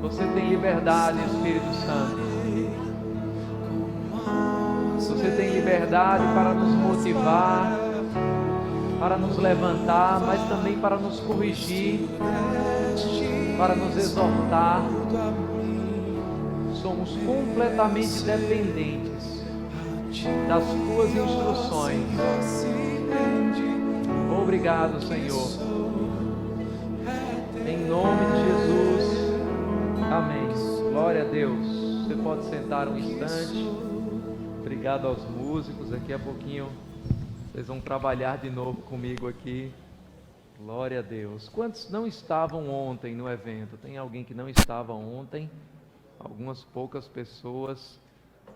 Você tem liberdade, Espírito Santo. Você tem liberdade para nos motivar, para nos levantar, mas também para nos corrigir, para nos exortar. Somos completamente dependentes das tuas instruções. Obrigado, Senhor. Em nome de Jesus. Amém. Glória a Deus. Você pode sentar um instante. Obrigado aos músicos. Daqui a pouquinho vocês vão trabalhar de novo comigo aqui. Glória a Deus. Quantos não estavam ontem no evento? Tem alguém que não estava ontem? Algumas poucas pessoas.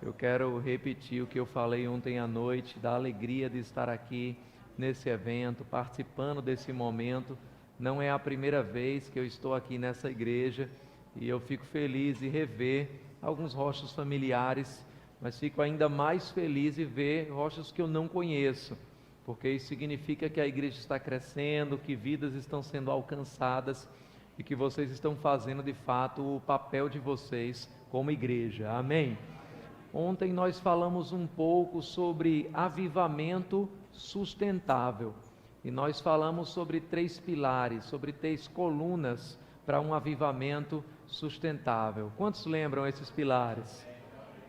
Eu quero repetir o que eu falei ontem à noite, da alegria de estar aqui nesse evento, participando desse momento. Não é a primeira vez que eu estou aqui nessa igreja e eu fico feliz de rever alguns rostos familiares, mas fico ainda mais feliz de ver rostos que eu não conheço, porque isso significa que a igreja está crescendo, que vidas estão sendo alcançadas e que vocês estão fazendo de fato o papel de vocês como igreja. Amém? Ontem nós falamos um pouco sobre avivamento sustentável e nós falamos sobre 3 pilares, sobre 3 colunas para um avivamento sustentável. Quantos lembram esses pilares?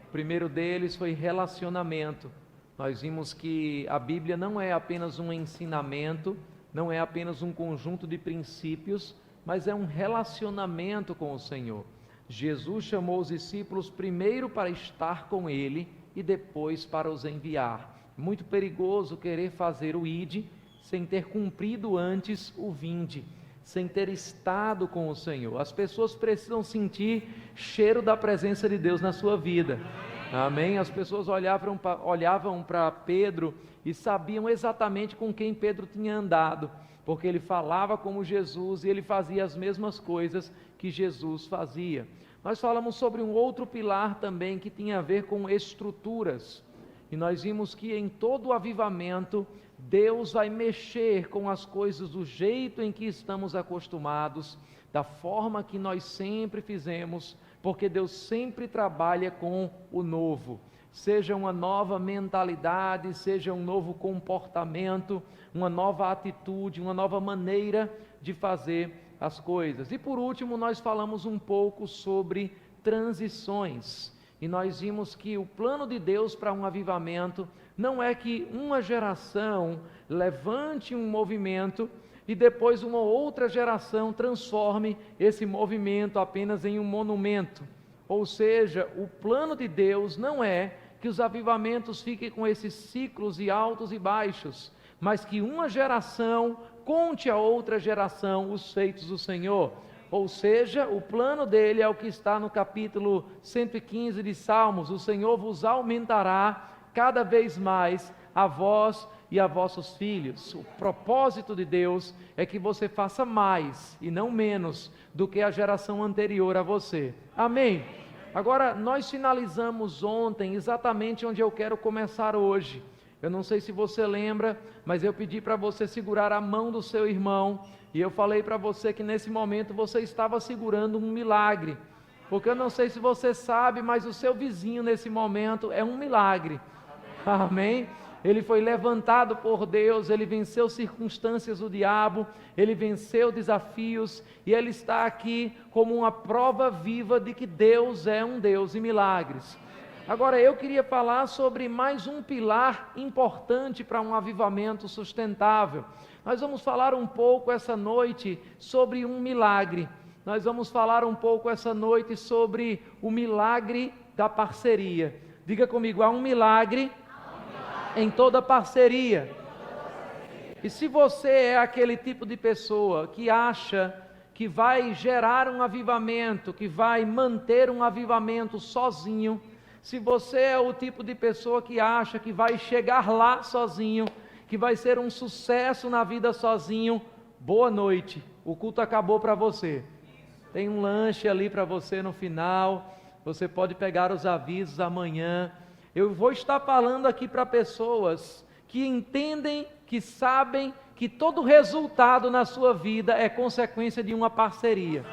O primeiro deles foi relacionamento. Nós vimos que a Bíblia não é apenas um ensinamento, não é apenas um conjunto de princípios, mas é um relacionamento com o Senhor. Jesus chamou os discípulos primeiro para estar com Ele e depois para os enviar. Muito perigoso querer fazer o ide sem ter cumprido antes o vinde, sem ter estado com o Senhor. As pessoas precisam sentir cheiro da presença de Deus na sua vida. Amém? As pessoas olhavam para Pedro e sabiam exatamente com quem Pedro tinha andado, porque ele falava como Jesus e ele fazia as mesmas coisas que Jesus fazia. Nós falamos sobre um outro pilar também que tinha a ver com estruturas, e nós vimos que em todo o avivamento, Deus vai mexer com as coisas do jeito em que estamos acostumados, da forma que nós sempre fizemos, porque Deus sempre trabalha com o novo, seja uma nova mentalidade, seja um novo comportamento, uma nova atitude, uma nova maneira de fazer as coisas. E por último, nós falamos um pouco sobre transições, e nós vimos que o plano de Deus para um avivamento não é que uma geração levante um movimento e depois uma outra geração transforme esse movimento apenas em um monumento. Ou seja, o plano de Deus não é que os avivamentos fiquem com esses ciclos e altos e baixos, mas que uma geração conte a outra geração os feitos do Senhor. Ou seja, o plano dele é o que está no capítulo 115 de Salmos: o Senhor vos aumentará cada vez mais a vós e a vossos filhos. O propósito de Deus é que você faça mais e não menos do que a geração anterior a você. Amém? Agora, nós finalizamos ontem exatamente onde eu quero começar hoje. Eu não sei se você lembra, mas eu pedi para você segurar a mão do seu irmão, e eu falei para você que nesse momento você estava segurando um milagre, porque eu não sei se você sabe, mas o seu vizinho nesse momento é um milagre. Amém? Ele foi levantado por Deus, ele venceu circunstâncias do diabo, ele venceu desafios, e ele está aqui como uma prova viva de que Deus é um Deus de milagres. Agora eu queria falar sobre mais um pilar importante para um avivamento sustentável. Nós vamos falar um pouco essa noite sobre um milagre. Nós vamos falar um pouco essa noite sobre o milagre da parceria. Diga comigo, há um milagre em toda parceria. E se você é aquele tipo de pessoa que acha que vai gerar um avivamento, que vai manter um avivamento sozinho, se você é o tipo de pessoa que acha que vai chegar lá sozinho, que vai ser um sucesso na vida sozinho, boa noite, o culto acabou para você. Tem um lanche ali para você no final, você pode pegar os avisos amanhã. Eu vou estar falando aqui para pessoas que entendem, que sabem que todo resultado na sua vida é consequência de uma parceria.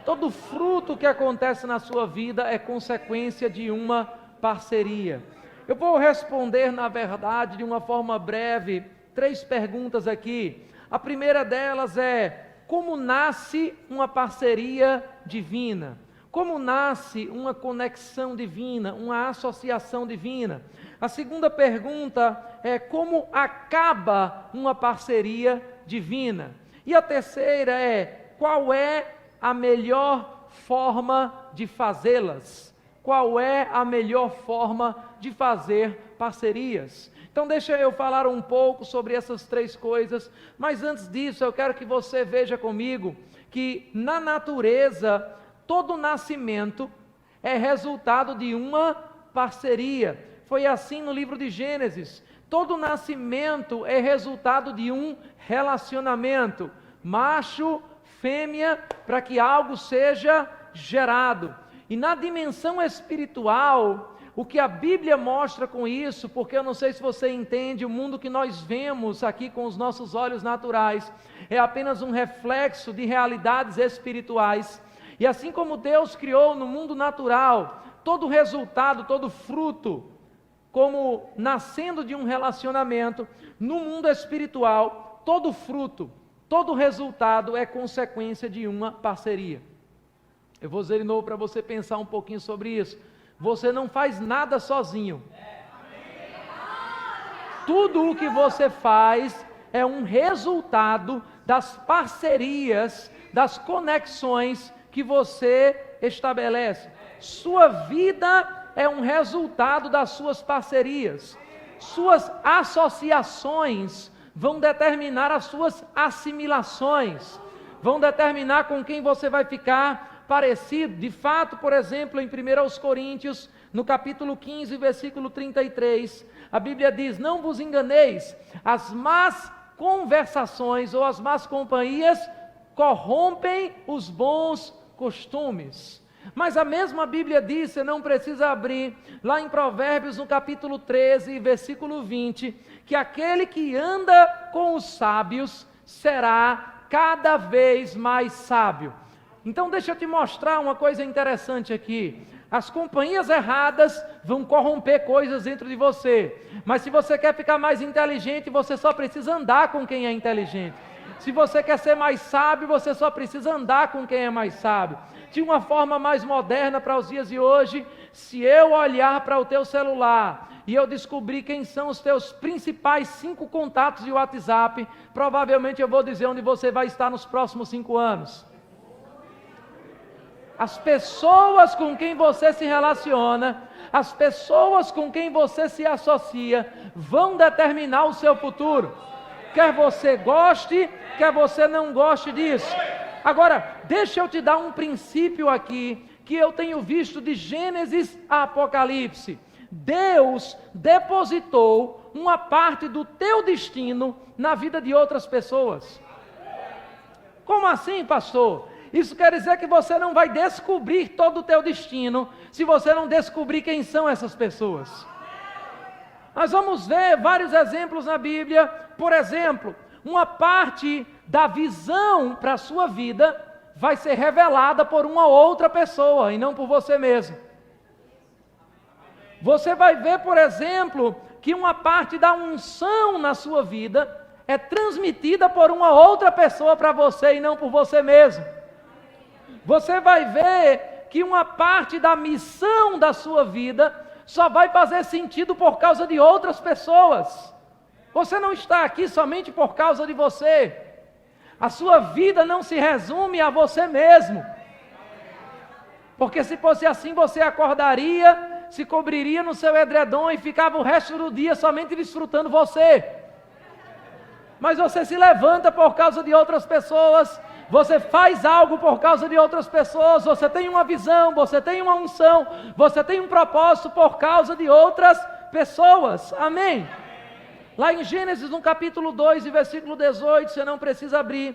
todo fruto que acontece na sua vida é consequência de uma parceria. Eu vou responder, na verdade, de uma forma breve, 3 perguntas aqui. A primeira delas é: como nasce uma parceria divina? Como nasce uma conexão divina, uma associação divina? A segunda pergunta é: como acaba uma parceria divina? E a terceira é: qual é a melhor forma de fazê-las? Qual é a melhor forma de fazer parcerias? Então deixa eu falar um pouco sobre essas 3 coisas, mas antes disso eu quero que você veja comigo que na natureza todo nascimento é resultado de uma parceria. Foi assim no livro de Gênesis. Todo nascimento é resultado de um relacionamento, macho, fêmea, para que algo seja gerado. E na dimensão espiritual, o que a Bíblia mostra com isso, porque eu não sei se você entende, o mundo que nós vemos aqui com os nossos olhos naturais é apenas um reflexo de realidades espirituais. E assim como Deus criou no mundo natural todo resultado, todo fruto, como nascendo de um relacionamento, no mundo espiritual, todo fruto, todo resultado é consequência de uma parceria. Eu vou dizer de novo para você pensar um pouquinho sobre isso. Você não faz nada sozinho. Tudo o que você faz é um resultado das parcerias, das conexões que você estabelece. Sua vida é um resultado das suas parcerias. Suas associações vão determinar as suas assimilações, vão determinar com quem você vai ficar parecido. De fato, por exemplo, em 1 Coríntios, no capítulo 15, versículo 33, a Bíblia diz: não vos enganeis, as más conversações ou as más companhias corrompem os bons costumes. Mas a mesma Bíblia diz, você não precisa abrir, lá em Provérbios, no capítulo 13, versículo 20, que aquele que anda com os sábios será cada vez mais sábio. Então deixa eu te mostrar uma coisa interessante aqui. As companhias erradas vão corromper coisas dentro de você, mas se você quer ficar mais inteligente, você só precisa andar com quem é inteligente. Se você quer ser mais sábio, você só precisa andar com quem é mais sábio. De uma forma mais moderna para os dias de hoje, se eu olhar para o teu celular e eu descobrir quem são os teus principais 5 contatos de WhatsApp, provavelmente eu vou dizer onde você vai estar nos próximos 5 anos. As pessoas com quem você se relaciona, as pessoas com quem você se associa, vão determinar o seu futuro. Quer você goste, quer você não goste disso. Agora, deixa eu te dar um princípio aqui, que eu tenho visto de Gênesis a Apocalipse. Deus depositou uma parte do teu destino na vida de outras pessoas. Como assim, pastor? Isso quer dizer que você não vai descobrir todo o teu destino, se você não descobrir quem são essas pessoas. Nós vamos ver vários exemplos na Bíblia. Por exemplo, uma parte da visão para a sua vida vai ser revelada por uma outra pessoa e não por você mesmo. Você vai ver, por exemplo, que uma parte da unção na sua vida é transmitida por uma outra pessoa para você e não por você mesmo. Você vai ver que uma parte da missão da sua vida só vai fazer sentido por causa de outras pessoas. Você não está aqui somente por causa de você. A sua vida não se resume a você mesmo. Porque se fosse assim, você acordaria, se cobriria no seu edredom e ficava o resto do dia somente desfrutando você. Mas você se levanta por causa de outras pessoas, você faz algo por causa de outras pessoas, você tem uma visão, você tem uma unção, você tem um propósito por causa de outras pessoas. Amém? Lá em Gênesis, no capítulo 2 e versículo 18, você não precisa abrir,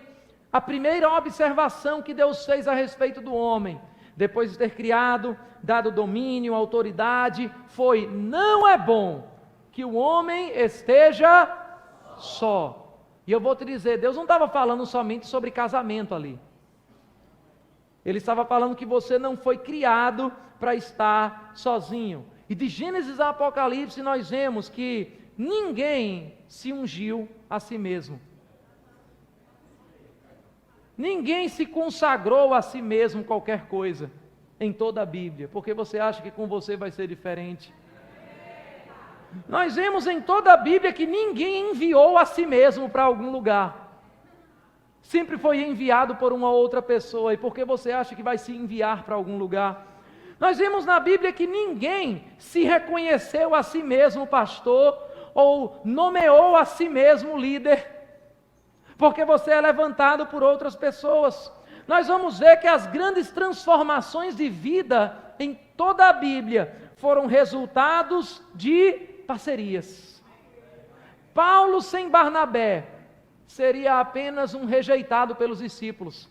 a primeira observação que Deus fez a respeito do homem, depois de ter criado, dado domínio, autoridade, foi: não é bom que o homem esteja só. E eu vou te dizer, Deus não estava falando somente sobre casamento ali. Ele estava falando que você não foi criado para estar sozinho. E de Gênesis a Apocalipse nós vemos que ninguém se ungiu a si mesmo. Ninguém se consagrou a si mesmo qualquer coisa em toda a Bíblia, porque você acha que com você vai ser diferente. Nós vemos em toda a Bíblia que ninguém enviou a si mesmo para algum lugar. Sempre foi enviado por uma outra pessoa. E por que você acha que vai se enviar para algum lugar? Nós vemos na Bíblia que ninguém se reconheceu a si mesmo pastor ou nomeou a si mesmo líder, porque você é levantado por outras pessoas. Nós vamos ver que as grandes transformações de vida em toda a Bíblia foram resultados de parcerias. Paulo sem Barnabé seria apenas um rejeitado pelos discípulos.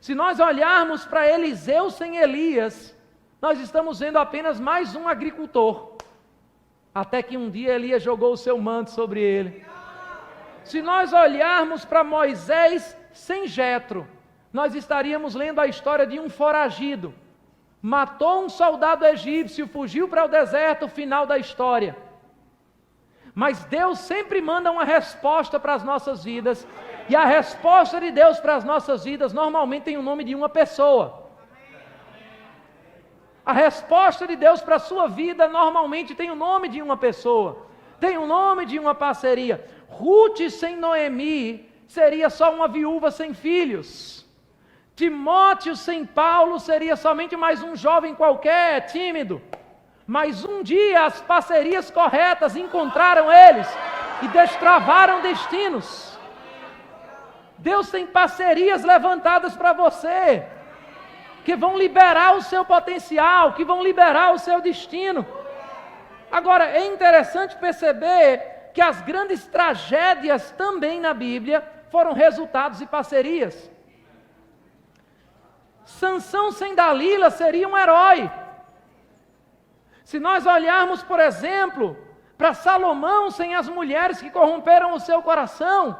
Se nós olharmos para Eliseu sem Elias, nós estamos vendo apenas mais um agricultor, até que um dia Elias jogou o seu manto sobre ele. Se nós olharmos para Moisés sem Jetro, nós estaríamos lendo a história de um foragido, matou um soldado egípcio, fugiu para o deserto, final da história. Mas Deus sempre manda uma resposta para as nossas vidas, e a resposta de Deus para as nossas vidas normalmente tem o nome de uma pessoa. A resposta de Deus para a sua vida normalmente tem o nome de uma pessoa, tem o nome de uma parceria. Ruth sem Noemi seria só uma viúva sem filhos. Timóteo sem Paulo seria somente mais um jovem qualquer, tímido. Mas um dia as parcerias corretas encontraram eles e destravaram destinos. Deus tem parcerias levantadas para você, que vão liberar o seu potencial, que vão liberar o seu destino. Agora, é interessante perceber que as grandes tragédias também na Bíblia foram resultados de parcerias. Sansão sem Dalila seria um herói. Se nós olharmos, por exemplo, para Salomão sem as mulheres que corromperam o seu coração,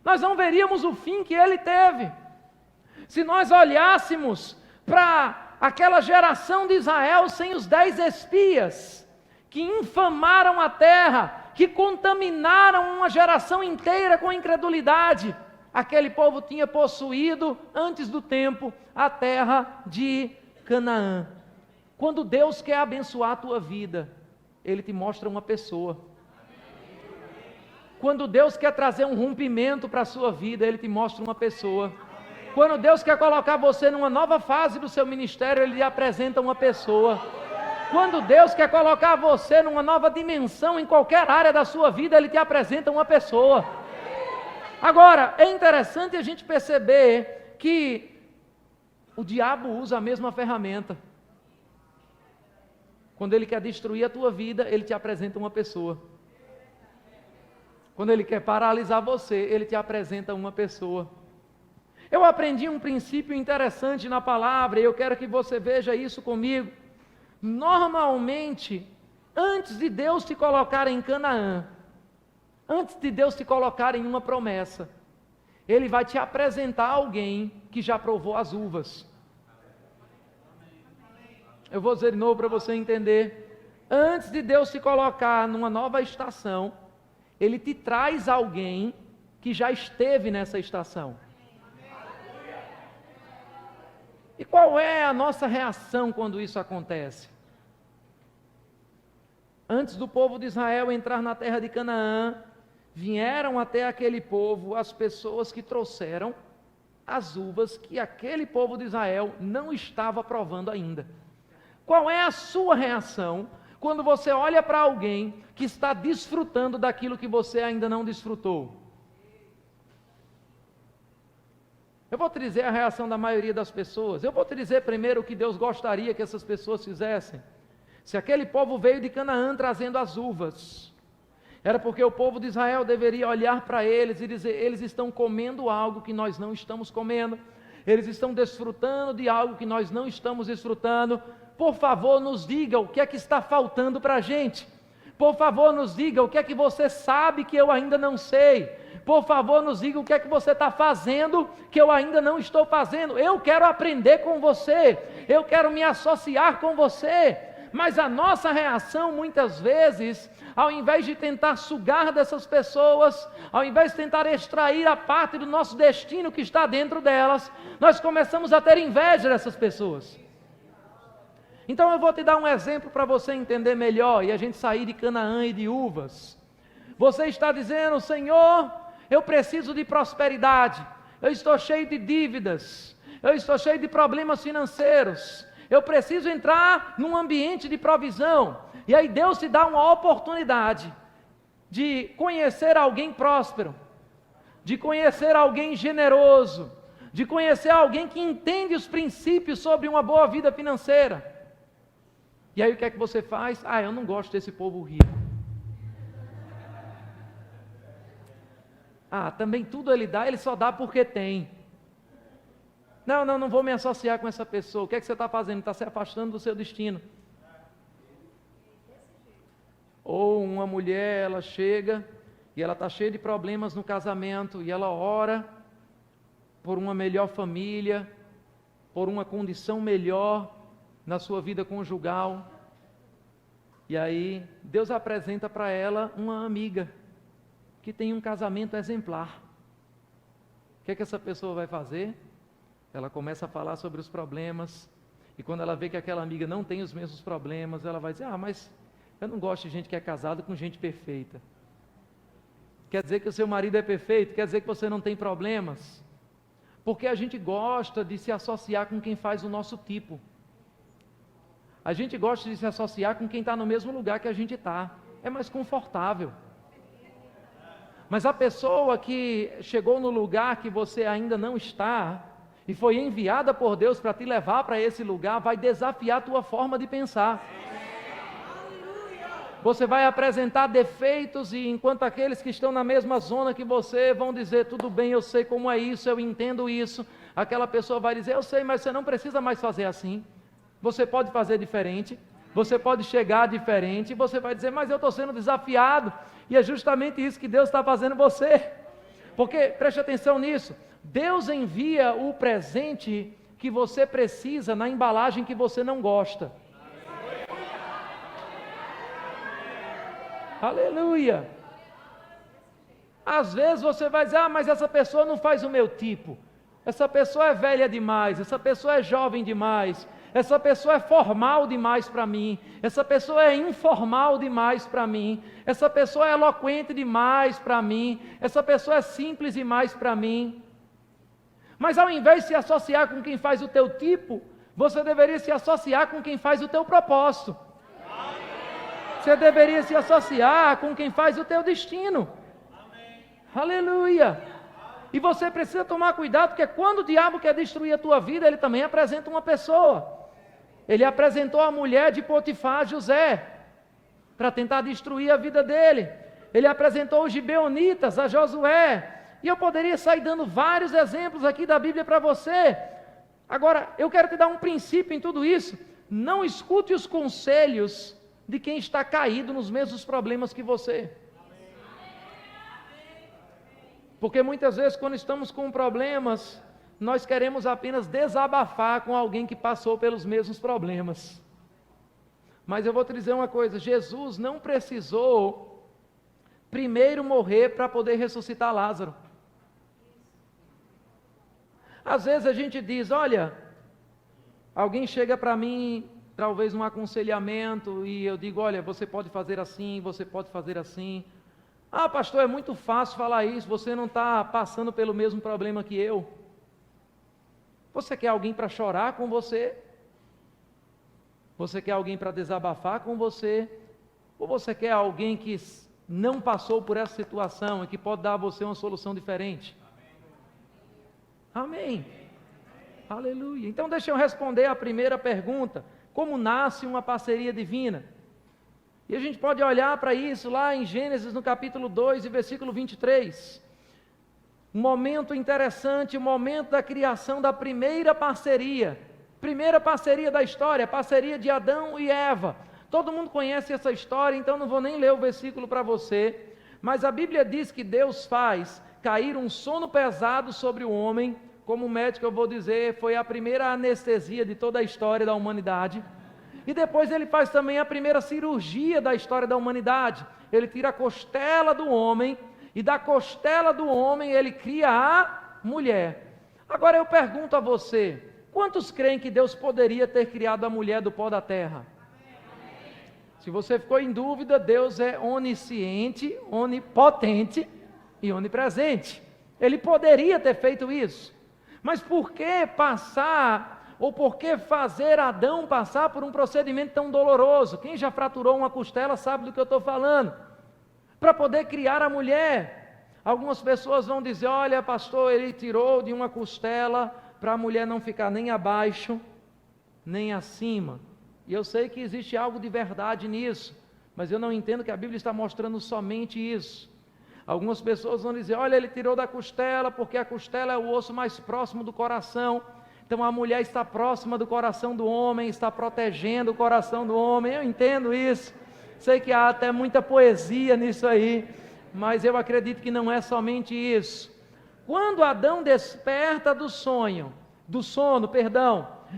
nós não veríamos o fim que ele teve. Se nós olhássemos para aquela geração de Israel sem os 10 espias, que infamaram a terra, que contaminaram uma geração inteira com incredulidade, aquele povo tinha possuído, antes do tempo, a terra de Canaã. Quando Deus quer abençoar a tua vida, Ele te mostra uma pessoa. Quando Deus quer trazer um rompimento para a sua vida, Ele te mostra uma pessoa. Quando Deus quer colocar você numa nova fase do seu ministério, Ele lhe apresenta uma pessoa. Quando Deus quer colocar você numa nova dimensão em qualquer área da sua vida, Ele te apresenta uma pessoa. Agora, é interessante a gente perceber que o diabo usa a mesma ferramenta. Quando ele quer destruir a tua vida, ele te apresenta uma pessoa. Quando ele quer paralisar você, ele te apresenta uma pessoa. Eu aprendi um princípio interessante na palavra, e eu quero que você veja isso comigo. Normalmente, antes de Deus te colocar em Canaã, antes de Deus te colocar em uma promessa, Ele vai te apresentar alguém que já provou as uvas. Eu vou dizer de novo para você entender. Antes de Deus te colocar numa nova estação, Ele te traz alguém que já esteve nessa estação. E qual é a nossa reação quando isso acontece? Antes do povo de Israel entrar na terra de Canaã, vieram até aquele povo as pessoas que trouxeram as uvas que aquele povo de Israel não estava provando ainda. Qual é a sua reação quando você olha para alguém que está desfrutando daquilo que você ainda não desfrutou? Eu vou te dizer a reação da maioria das pessoas. Eu vou te dizer primeiro o que Deus gostaria que essas pessoas fizessem. Se aquele povo veio de Canaã trazendo as uvas, era porque o povo de Israel deveria olhar para eles e dizer: eles estão comendo algo que nós não estamos comendo, eles estão desfrutando de algo que nós não estamos desfrutando. Por favor, nos diga o que é que está faltando para a gente. Por favor, nos diga o que é que você sabe que eu ainda não sei. Por favor, nos diga o que é que você está fazendo que eu ainda não estou fazendo. Eu quero aprender com você, eu quero me associar com você. Mas a nossa reação muitas vezes, ao invés de tentar sugar dessas pessoas, ao invés de tentar extrair a parte do nosso destino que está dentro delas, nós começamos a ter inveja dessas pessoas. Então eu vou te dar um exemplo para você entender melhor e a gente sair de Canaã e de uvas. Você está dizendo: Senhor, eu preciso de prosperidade, eu estou cheio de dívidas, eu estou cheio de problemas financeiros, eu preciso entrar num ambiente de provisão. E aí Deus te dá uma oportunidade de conhecer alguém próspero, de conhecer alguém generoso, de conhecer alguém que entende os princípios sobre uma boa vida financeira. E aí o que é que você faz? Eu não gosto desse povo rico. Também tudo ele dá, ele só dá porque tem. Não vou me associar com essa pessoa. O que é que você está fazendo? Está se afastando do seu destino. Ou uma mulher, ela chega e ela está cheia de problemas no casamento e ela ora por uma melhor família, por uma condição melhor na sua vida conjugal. E aí Deus apresenta para ela uma amiga que tem um casamento exemplar. O que é que essa pessoa vai fazer? Ela começa a falar sobre os problemas, e quando ela vê que aquela amiga não tem os mesmos problemas, ela vai dizer: mas eu não gosto de gente que é casada com gente perfeita. Quer dizer que o seu marido é perfeito? Quer dizer que você não tem problemas? Porque a gente gosta de se associar com quem faz o nosso tipo. A gente gosta de se associar com quem está no mesmo lugar que a gente está. É mais confortável. Mas a pessoa que chegou no lugar que você ainda não está, e foi enviada por Deus para te levar para esse lugar, vai desafiar a tua forma de pensar. Você vai apresentar defeitos, e enquanto aqueles que estão na mesma zona que você vão dizer: tudo bem, eu sei como é isso, eu entendo isso. Aquela pessoa vai dizer: eu sei, mas você não precisa mais fazer assim. Você pode fazer diferente, você pode chegar diferente. E você vai dizer: mas eu estou sendo desafiado. E é justamente isso que Deus está fazendo você. Porque, preste atenção nisso, Deus envia o presente que você precisa na embalagem que você não gosta. Aleluia! Às vezes você vai dizer: mas essa pessoa não faz o meu tipo, essa pessoa é velha demais, essa pessoa é jovem demais, essa pessoa é formal demais para mim, essa pessoa é informal demais para mim, essa pessoa é eloquente demais para mim, essa pessoa é simples demais para mim. Mas ao invés de se associar com quem faz o teu tipo, você deveria se associar com quem faz o teu propósito. Você deveria se associar com quem faz o teu destino. Aleluia! E você precisa tomar cuidado, porque quando o diabo quer destruir a tua vida, ele também apresenta uma pessoa. Ele apresentou a mulher de Potifar a José, para tentar destruir a vida dele. Ele apresentou os gibeonitas a Josué. E eu poderia sair dando vários exemplos aqui da Bíblia para você. Agora, eu quero te dar um princípio em tudo isso. Não escute os conselhos de quem está caído nos mesmos problemas que você. Porque muitas vezes, quando estamos com problemas, nós queremos apenas desabafar com alguém que passou pelos mesmos problemas. Mas eu vou te dizer uma coisa: Jesus não precisou primeiro morrer para poder ressuscitar Lázaro. Às vezes a gente diz: olha, alguém chega para mim, talvez um aconselhamento, e eu digo: olha, você pode fazer assim, você pode fazer assim. Pastor, é muito fácil falar isso, você não está passando pelo mesmo problema que eu. Você quer alguém para chorar com você? Você quer alguém para desabafar com você? Ou você quer alguém que não passou por essa situação e que pode dar a você uma solução diferente? Amém. Aleluia. Então deixa eu responder a primeira pergunta: como nasce uma parceria divina? E a gente pode olhar para isso lá em Gênesis, no capítulo 2 e versículo 23. Um momento interessante, o momento da criação da primeira parceria da história, a parceria de Adão e Eva. Todo mundo conhece essa história, então não vou nem ler o versículo para você, mas a Bíblia diz que Deus faz cair um sono pesado sobre o homem. Como médico eu vou dizer, foi a primeira anestesia de toda a história da humanidade. E depois ele faz também a primeira cirurgia da história da humanidade. Ele tira a costela do homem, e da costela do homem ele cria a mulher. Agora eu pergunto a você, quantos creem que Deus poderia ter criado a mulher do pó da terra? Se você ficou em dúvida, Deus é onisciente, onipotente e onipresente. Ele poderia ter feito isso. Mas por que passar, ou por que fazer Adão passar por um procedimento tão doloroso? Quem já fraturou uma costela sabe do que eu estou falando. Para poder criar a mulher. Algumas pessoas vão dizer, olha pastor, ele tirou de uma costela para a mulher não ficar nem abaixo, nem acima. E eu sei que existe algo de verdade nisso, mas eu não entendo que a Bíblia está mostrando somente isso. Algumas pessoas vão dizer, olha, ele tirou da costela, porque a costela é o osso mais próximo do coração. Então a mulher está próxima do coração do homem, está protegendo o coração do homem. Eu entendo isso. Sei que há até muita poesia nisso aí, mas eu acredito que não é somente isso. Quando Adão desperta do sono,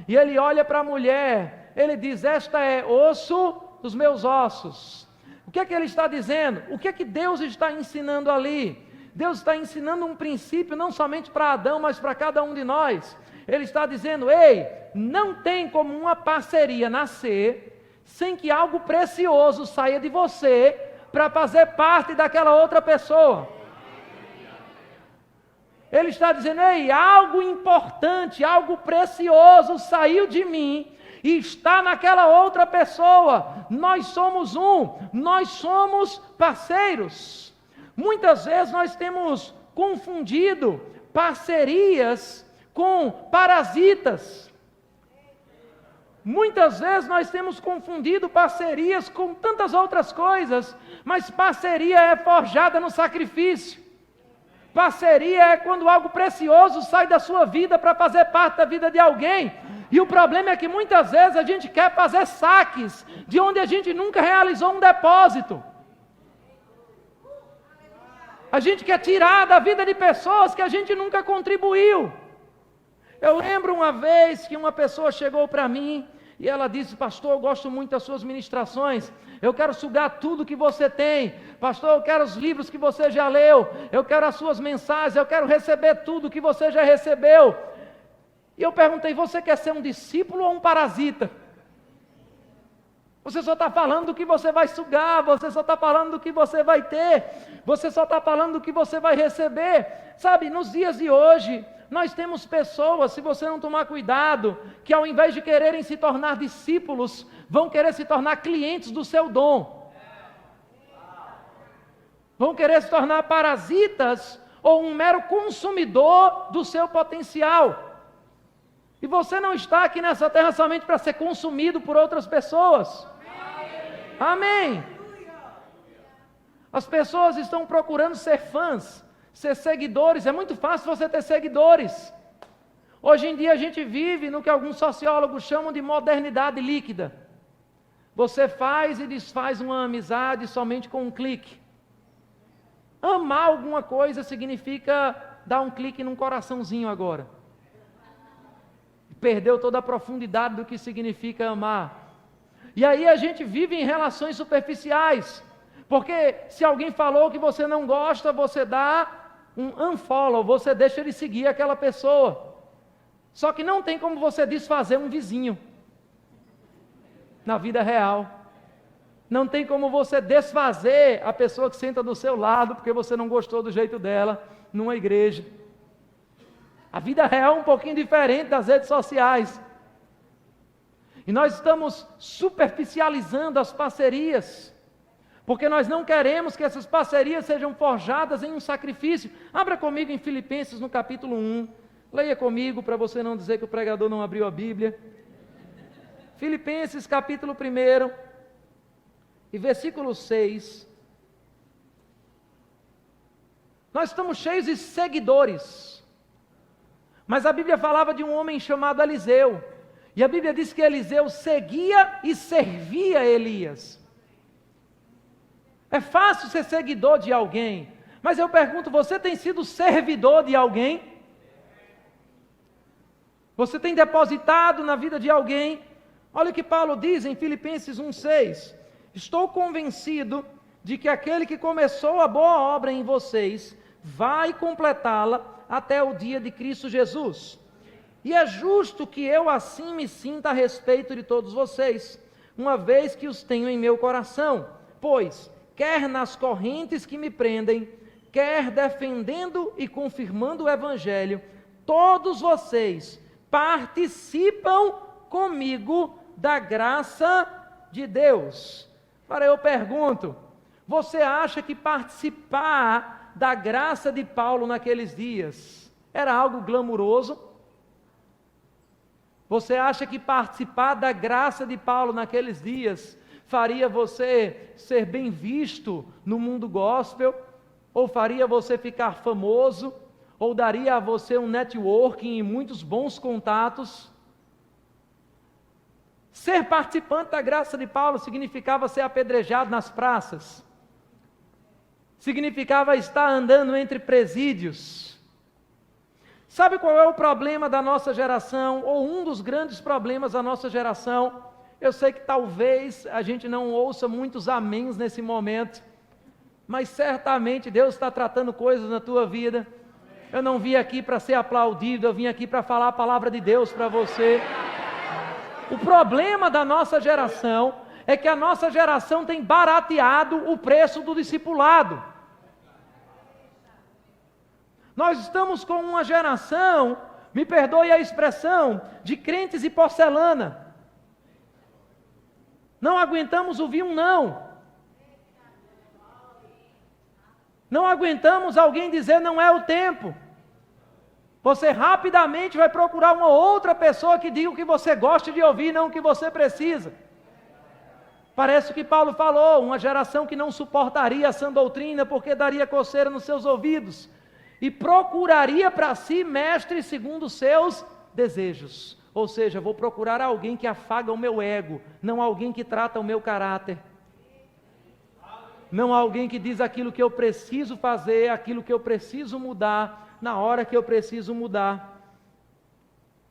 e ele olha para a mulher, ele diz, esta é osso dos meus ossos. O que é que ele está dizendo? O que é que Deus está ensinando ali? Deus está ensinando um princípio não somente para Adão, mas para cada um de nós. Ele está dizendo, ei, não tem como uma parceria nascer sem que algo precioso saia de você para fazer parte daquela outra pessoa. Ele está dizendo, ei, algo importante, algo precioso saiu de mim e está naquela outra pessoa. Nós somos nós somos parceiros. Muitas vezes nós temos confundido parcerias com parasitas. Muitas vezes nós temos confundido parcerias com tantas outras coisas, mas parceria é forjada no sacrifício. Parceria é quando algo precioso sai da sua vida para fazer parte da vida de alguém. E o problema é que muitas vezes a gente quer fazer saques de onde a gente nunca realizou um depósito. A gente quer tirar da vida de pessoas que a gente nunca contribuiu. Eu lembro uma vez que uma pessoa chegou para mim e ela disse, pastor, eu gosto muito das suas ministrações, eu quero sugar tudo que você tem, pastor, eu quero os livros que você já leu, eu quero as suas mensagens, eu quero receber tudo que você já recebeu. E eu perguntei, você quer ser um discípulo ou um parasita? Você só está falando do que você vai sugar, você só está falando do que você vai ter, você só está falando do que você vai receber. Sabe, nos dias de hoje, nós temos pessoas, se você não tomar cuidado, que ao invés de quererem se tornar discípulos, vão querer se tornar clientes do seu dom. Vão querer se tornar parasitas ou um mero consumidor do seu potencial. E você não está aqui nessa terra somente para ser consumido por outras pessoas. Amém. As pessoas estão procurando ser fãs, ser seguidores. É muito fácil você ter seguidores. Hoje em dia a gente vive no que alguns sociólogos chamam de modernidade líquida. Você faz e desfaz uma amizade somente com um clique. Amar alguma coisa significa dar um clique num coraçãozinho agora. Perdeu toda a profundidade do que significa amar. E aí a gente vive em relações superficiais, porque se alguém falou que você não gosta, você dá um unfollow, você deixa ele seguir aquela pessoa. Só que não tem como você desfazer um vizinho na vida real. Não tem como você desfazer a pessoa que senta do seu lado, porque você não gostou do jeito dela, numa igreja. A vida real é um pouquinho diferente das redes sociais. E nós estamos superficializando as parcerias, porque nós não queremos que essas parcerias sejam forjadas em um sacrifício. Abra comigo em Filipenses no capítulo 1. Leia comigo para você não dizer que o pregador não abriu a Bíblia. Filipenses capítulo 1 e versículo 6. Nós estamos cheios de seguidores. Mas a Bíblia falava de um homem chamado Eliseu. E a Bíblia diz que Eliseu seguia e servia Elias. É fácil ser seguidor de alguém, Mas eu pergunto, você tem sido servidor de alguém? Você tem depositado na vida de alguém? Olha o que Paulo diz em Filipenses 1,6. Estou convencido de que aquele que começou a boa obra em vocês vai completá-la até o dia de Cristo Jesus. E é justo que eu assim me sinta a respeito de todos vocês, uma vez que os tenho em meu coração, pois, quer nas correntes que me prendem, quer defendendo e confirmando o Evangelho, todos vocês participam comigo da graça de Deus. Agora eu pergunto, você acha que participar da graça de Paulo naqueles dias era algo glamuroso? Você acha que participar da graça de Paulo naqueles dias faria você ser bem visto no mundo gospel? Ou faria você ficar famoso? Ou daria a você um networking e muitos bons contatos? Ser participante da graça de Paulo significava ser apedrejado nas praças. Significava estar andando entre presídios. Sabe qual é o problema da nossa geração, ou um dos grandes problemas da nossa geração? Eu sei que talvez a gente não ouça muitos améns nesse momento, mas certamente Deus está tratando coisas na tua vida. Eu não vim aqui para ser aplaudido, eu vim aqui para falar a palavra de Deus para você. O problema da nossa geração é que a nossa geração tem barateado o preço do discipulado. Nós estamos com uma geração, me perdoe a expressão, de crentes e porcelana. Não aguentamos ouvir um não. Não aguentamos alguém dizer não é o tempo. Você rapidamente vai procurar uma outra pessoa que diga o que você gosta de ouvir, não o que você precisa. Parece o que Paulo falou, uma geração que não suportaria a sã doutrina porque daria coceira nos seus ouvidos. E procuraria para si mestres segundo os seus desejos. Ou seja, vou procurar alguém que afaga o meu ego, não alguém que trata o meu caráter. Não alguém que diz aquilo que eu preciso fazer, aquilo que eu preciso mudar, na hora que eu preciso mudar.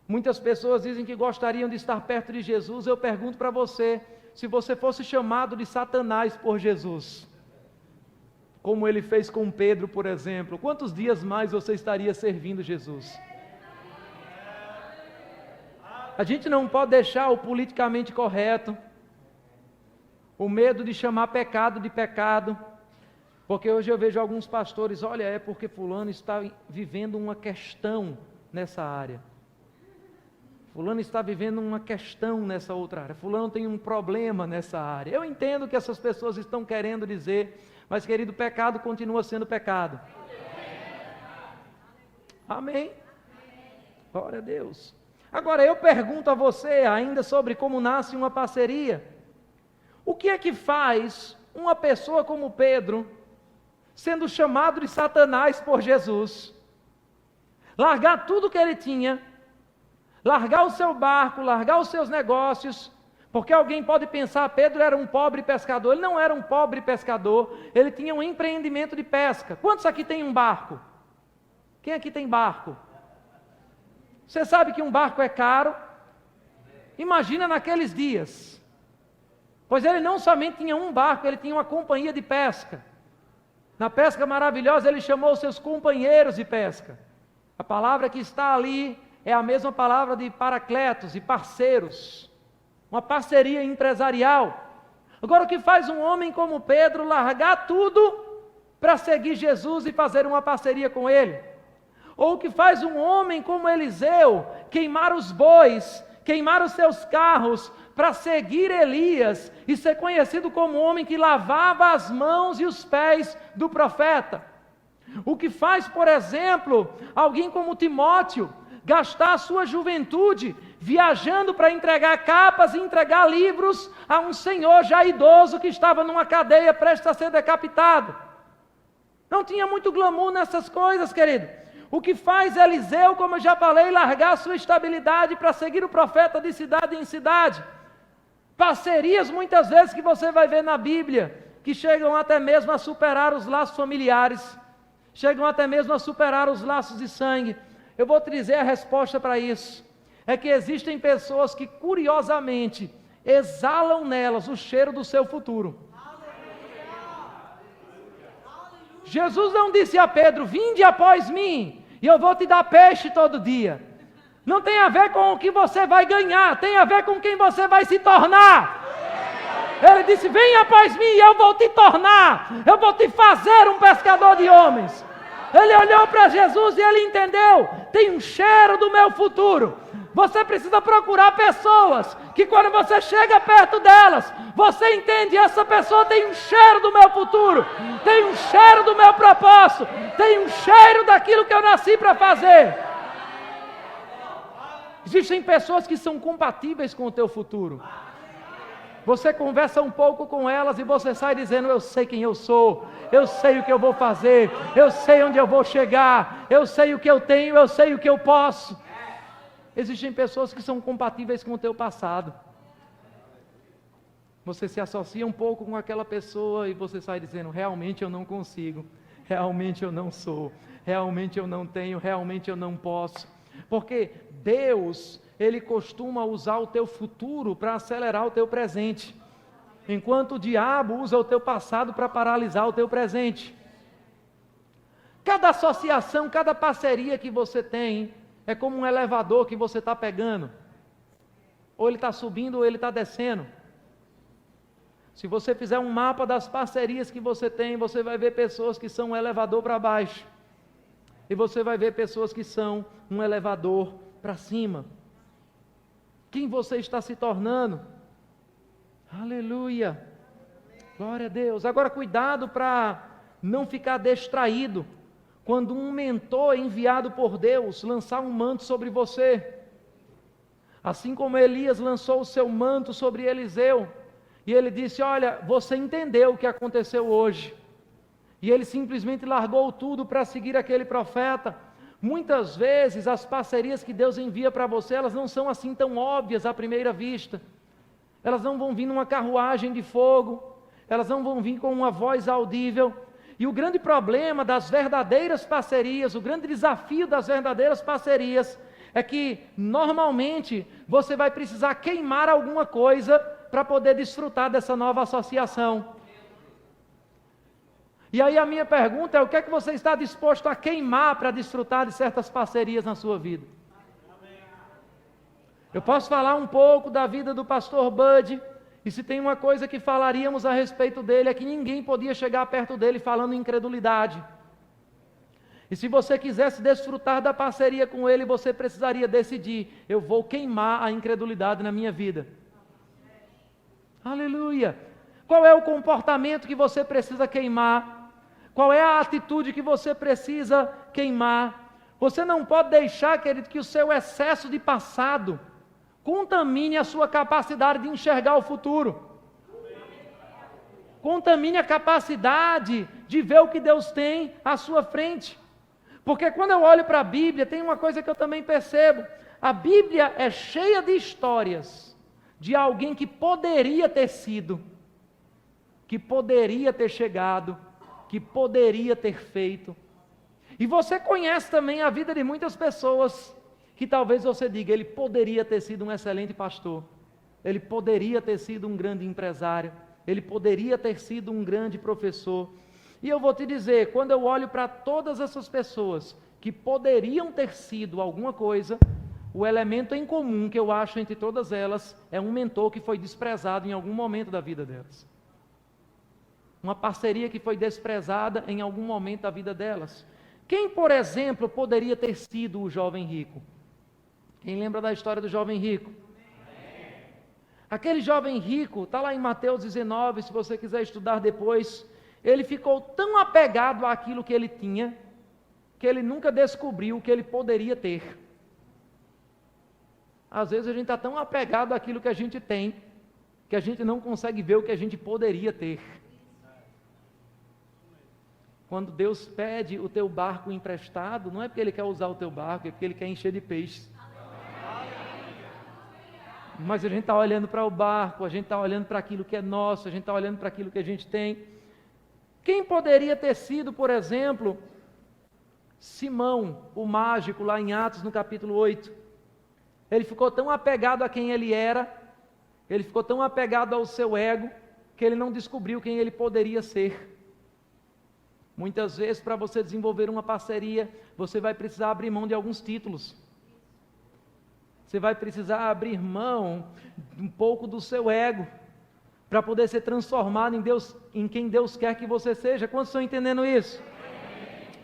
Muitas pessoas dizem que gostariam de estar perto de Jesus. Eu pergunto para você, se você fosse chamado de Satanás por Jesus, como ele fez com Pedro, por exemplo, quantos dias mais você estaria servindo Jesus? A gente não pode deixar o politicamente correto, o medo de chamar pecado de pecado, porque hoje eu vejo alguns pastores, olha, é porque fulano está vivendo uma questão nessa área, fulano está vivendo uma questão nessa outra área, fulano tem um problema nessa área. Eu entendo o que essas pessoas estão querendo dizer, mas querido, pecado continua sendo pecado. Amém? Glória a Deus. Agora eu pergunto a você ainda sobre como nasce uma parceria. O que é que faz uma pessoa como Pedro, sendo chamado de Satanás por Jesus, largar tudo que ele tinha, largar o seu barco, largar os seus negócios? Porque alguém pode pensar, Pedro era um pobre pescador. Ele não era um pobre pescador, ele tinha um empreendimento de pesca. Quantos aqui tem um barco? Quem aqui tem barco? Você sabe que um barco é caro? Imagina naqueles dias. Pois ele não somente tinha um barco, ele tinha uma companhia de pesca. Na pesca maravilhosa ele chamou os seus companheiros de pesca. A palavra que está ali é a mesma palavra de paracletos e parceiros. Uma parceria empresarial. Agora, o que faz um homem como Pedro largar tudo para seguir Jesus e fazer uma parceria com ele? Ou o que faz um homem como Eliseu queimar os bois, queimar os seus carros para seguir Elias e ser conhecido como um homem que lavava as mãos e os pés do profeta? O que faz, por exemplo, alguém como Timóteo gastar a sua juventude viajando para entregar capas e entregar livros a um senhor já idoso que estava numa cadeia prestes a ser decapitado? Não tinha muito glamour nessas coisas, querido. O que faz Eliseu, como eu já falei, largar a sua estabilidade para seguir o profeta de cidade em cidade? Parcerias muitas vezes que você vai ver na Bíblia, que chegam até mesmo a superar os laços familiares. chegam até mesmo a superar os laços de sangue. Eu vou te dizer a resposta para isso. É que existem pessoas que, curiosamente, exalam nelas o cheiro do seu futuro. Jesus não disse a Pedro: vinde após mim, e eu vou te dar peixe todo dia. Não tem a ver com o que você vai ganhar, tem a ver com quem você vai se tornar. Ele disse: vem após mim e eu vou te tornar, eu vou te fazer um pescador de homens. Ele olhou para Jesus e ele entendeu: tem um cheiro do meu futuro. Você precisa procurar pessoas que quando você chega perto delas, você entende: essa pessoa tem um cheiro do meu futuro, tem um cheiro do meu propósito, tem um cheiro daquilo que eu nasci para fazer. Existem pessoas que são compatíveis com o teu futuro. Você conversa um pouco com elas e você sai dizendo: eu sei quem eu sou, eu sei o que eu vou fazer, eu sei onde eu vou chegar, eu sei o que eu tenho, eu sei o que eu posso. Existem pessoas que são compatíveis com o teu passado. Você se associa um pouco com aquela pessoa e você sai dizendo: realmente eu não consigo, realmente eu não sou, realmente eu não tenho, realmente eu não posso. Porque Deus, Ele costuma usar o teu futuro para acelerar o teu presente, enquanto o diabo usa o teu passado para paralisar o teu presente. Cada associação, cada parceria que você tem é como um elevador que você está pegando. Ou ele está subindo ou ele está descendo. Se você fizer um mapa das parcerias que você tem, você vai ver pessoas que são um elevador para baixo. E você vai ver pessoas que são um elevador para cima. Quem você está se tornando? Aleluia! Glória a Deus! Agora cuidado para não ficar distraído quando um mentor enviado por Deus lançar um manto sobre você. Assim como Elias lançou o seu manto sobre Eliseu, e ele disse: olha, você entendeu o que aconteceu hoje. E ele simplesmente largou tudo para seguir aquele profeta. Muitas vezes as parcerias que Deus envia para você, elas não são assim tão óbvias à primeira vista. Elas não vão vir numa carruagem de fogo, elas não vão vir com uma voz audível. E o grande problema das verdadeiras parcerias, o grande desafio das verdadeiras parcerias, é que normalmente você vai precisar queimar alguma coisa para poder desfrutar dessa nova associação. E aí a minha pergunta é: o que é que você está disposto a queimar para desfrutar de certas parcerias na sua vida? Eu posso falar um pouco da vida do pastor Bud, e se tem uma coisa que falaríamos a respeito dele, é que ninguém podia chegar perto dele falando em incredulidade. E se você quisesse desfrutar da parceria com ele, você precisaria decidir: eu vou queimar a incredulidade na minha vida. Aleluia! Qual é o comportamento que você precisa queimar? Qual é a atitude que você precisa queimar? Você não pode deixar, querido, que o seu excesso de passado contamine a sua capacidade de enxergar o futuro. Contamine a capacidade de ver o que Deus tem à sua frente. Porque quando eu olho para a Bíblia, tem uma coisa que eu também percebo. A Bíblia é cheia de histórias de alguém que poderia ter sido, que poderia ter chegado, que poderia ter feito. E você conhece também a vida de muitas pessoas que talvez você diga: ele poderia ter sido um excelente pastor, ele poderia ter sido um grande empresário, ele poderia ter sido um grande professor. E eu vou te dizer, quando eu olho para todas essas pessoas que poderiam ter sido alguma coisa, o elemento em comum que eu acho entre todas elas é um mentor que foi desprezado em algum momento da vida delas. Uma parceria que foi desprezada em algum momento da vida delas. Quem, por exemplo, poderia ter sido o jovem rico? Quem lembra da história do jovem rico? Aquele jovem rico, está lá em Mateus 19, se você quiser estudar depois. Ele ficou tão apegado àquilo que ele tinha, que ele nunca descobriu o que ele poderia ter. Às vezes a gente está tão apegado àquilo que a gente tem, que a gente não consegue ver o que a gente poderia ter. Quando Deus pede o teu barco emprestado, não é porque Ele quer usar o teu barco, é porque Ele quer encher de peixes. Mas a gente está olhando para o barco, a gente está olhando para aquilo que é nosso, a gente está olhando para aquilo que a gente tem. Quem poderia ter sido, por exemplo, Simão, o mágico, lá em Atos, no capítulo 8. Ele ficou tão apegado a quem ele era, ele ficou tão apegado ao seu ego, que ele não descobriu quem ele poderia ser. Muitas vezes, para você desenvolver uma parceria, você vai precisar abrir mão de alguns títulos. Você vai precisar abrir mão um pouco do seu ego, para poder ser transformado em Deus, em quem Deus quer que você seja. Quantos estão entendendo isso?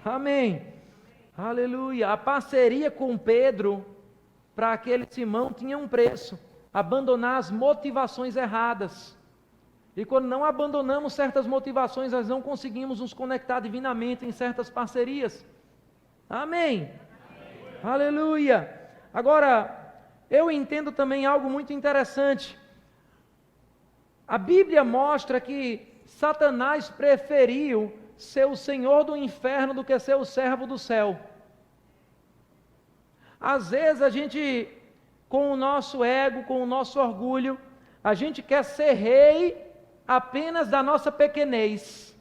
Amém. Aleluia. A parceria com Pedro, para aquele Simão, tinha um preço: abandonar as motivações erradas. E quando não abandonamos certas motivações, nós não conseguimos nos conectar divinamente em certas parcerias. Amém. Aleluia. Agora, eu entendo também algo muito interessante. A Bíblia mostra que Satanás preferiu ser o senhor do inferno do que ser o servo do céu. Às vezes a gente, com o nosso ego, com o nosso orgulho, a gente quer ser rei apenas da nossa pequenez.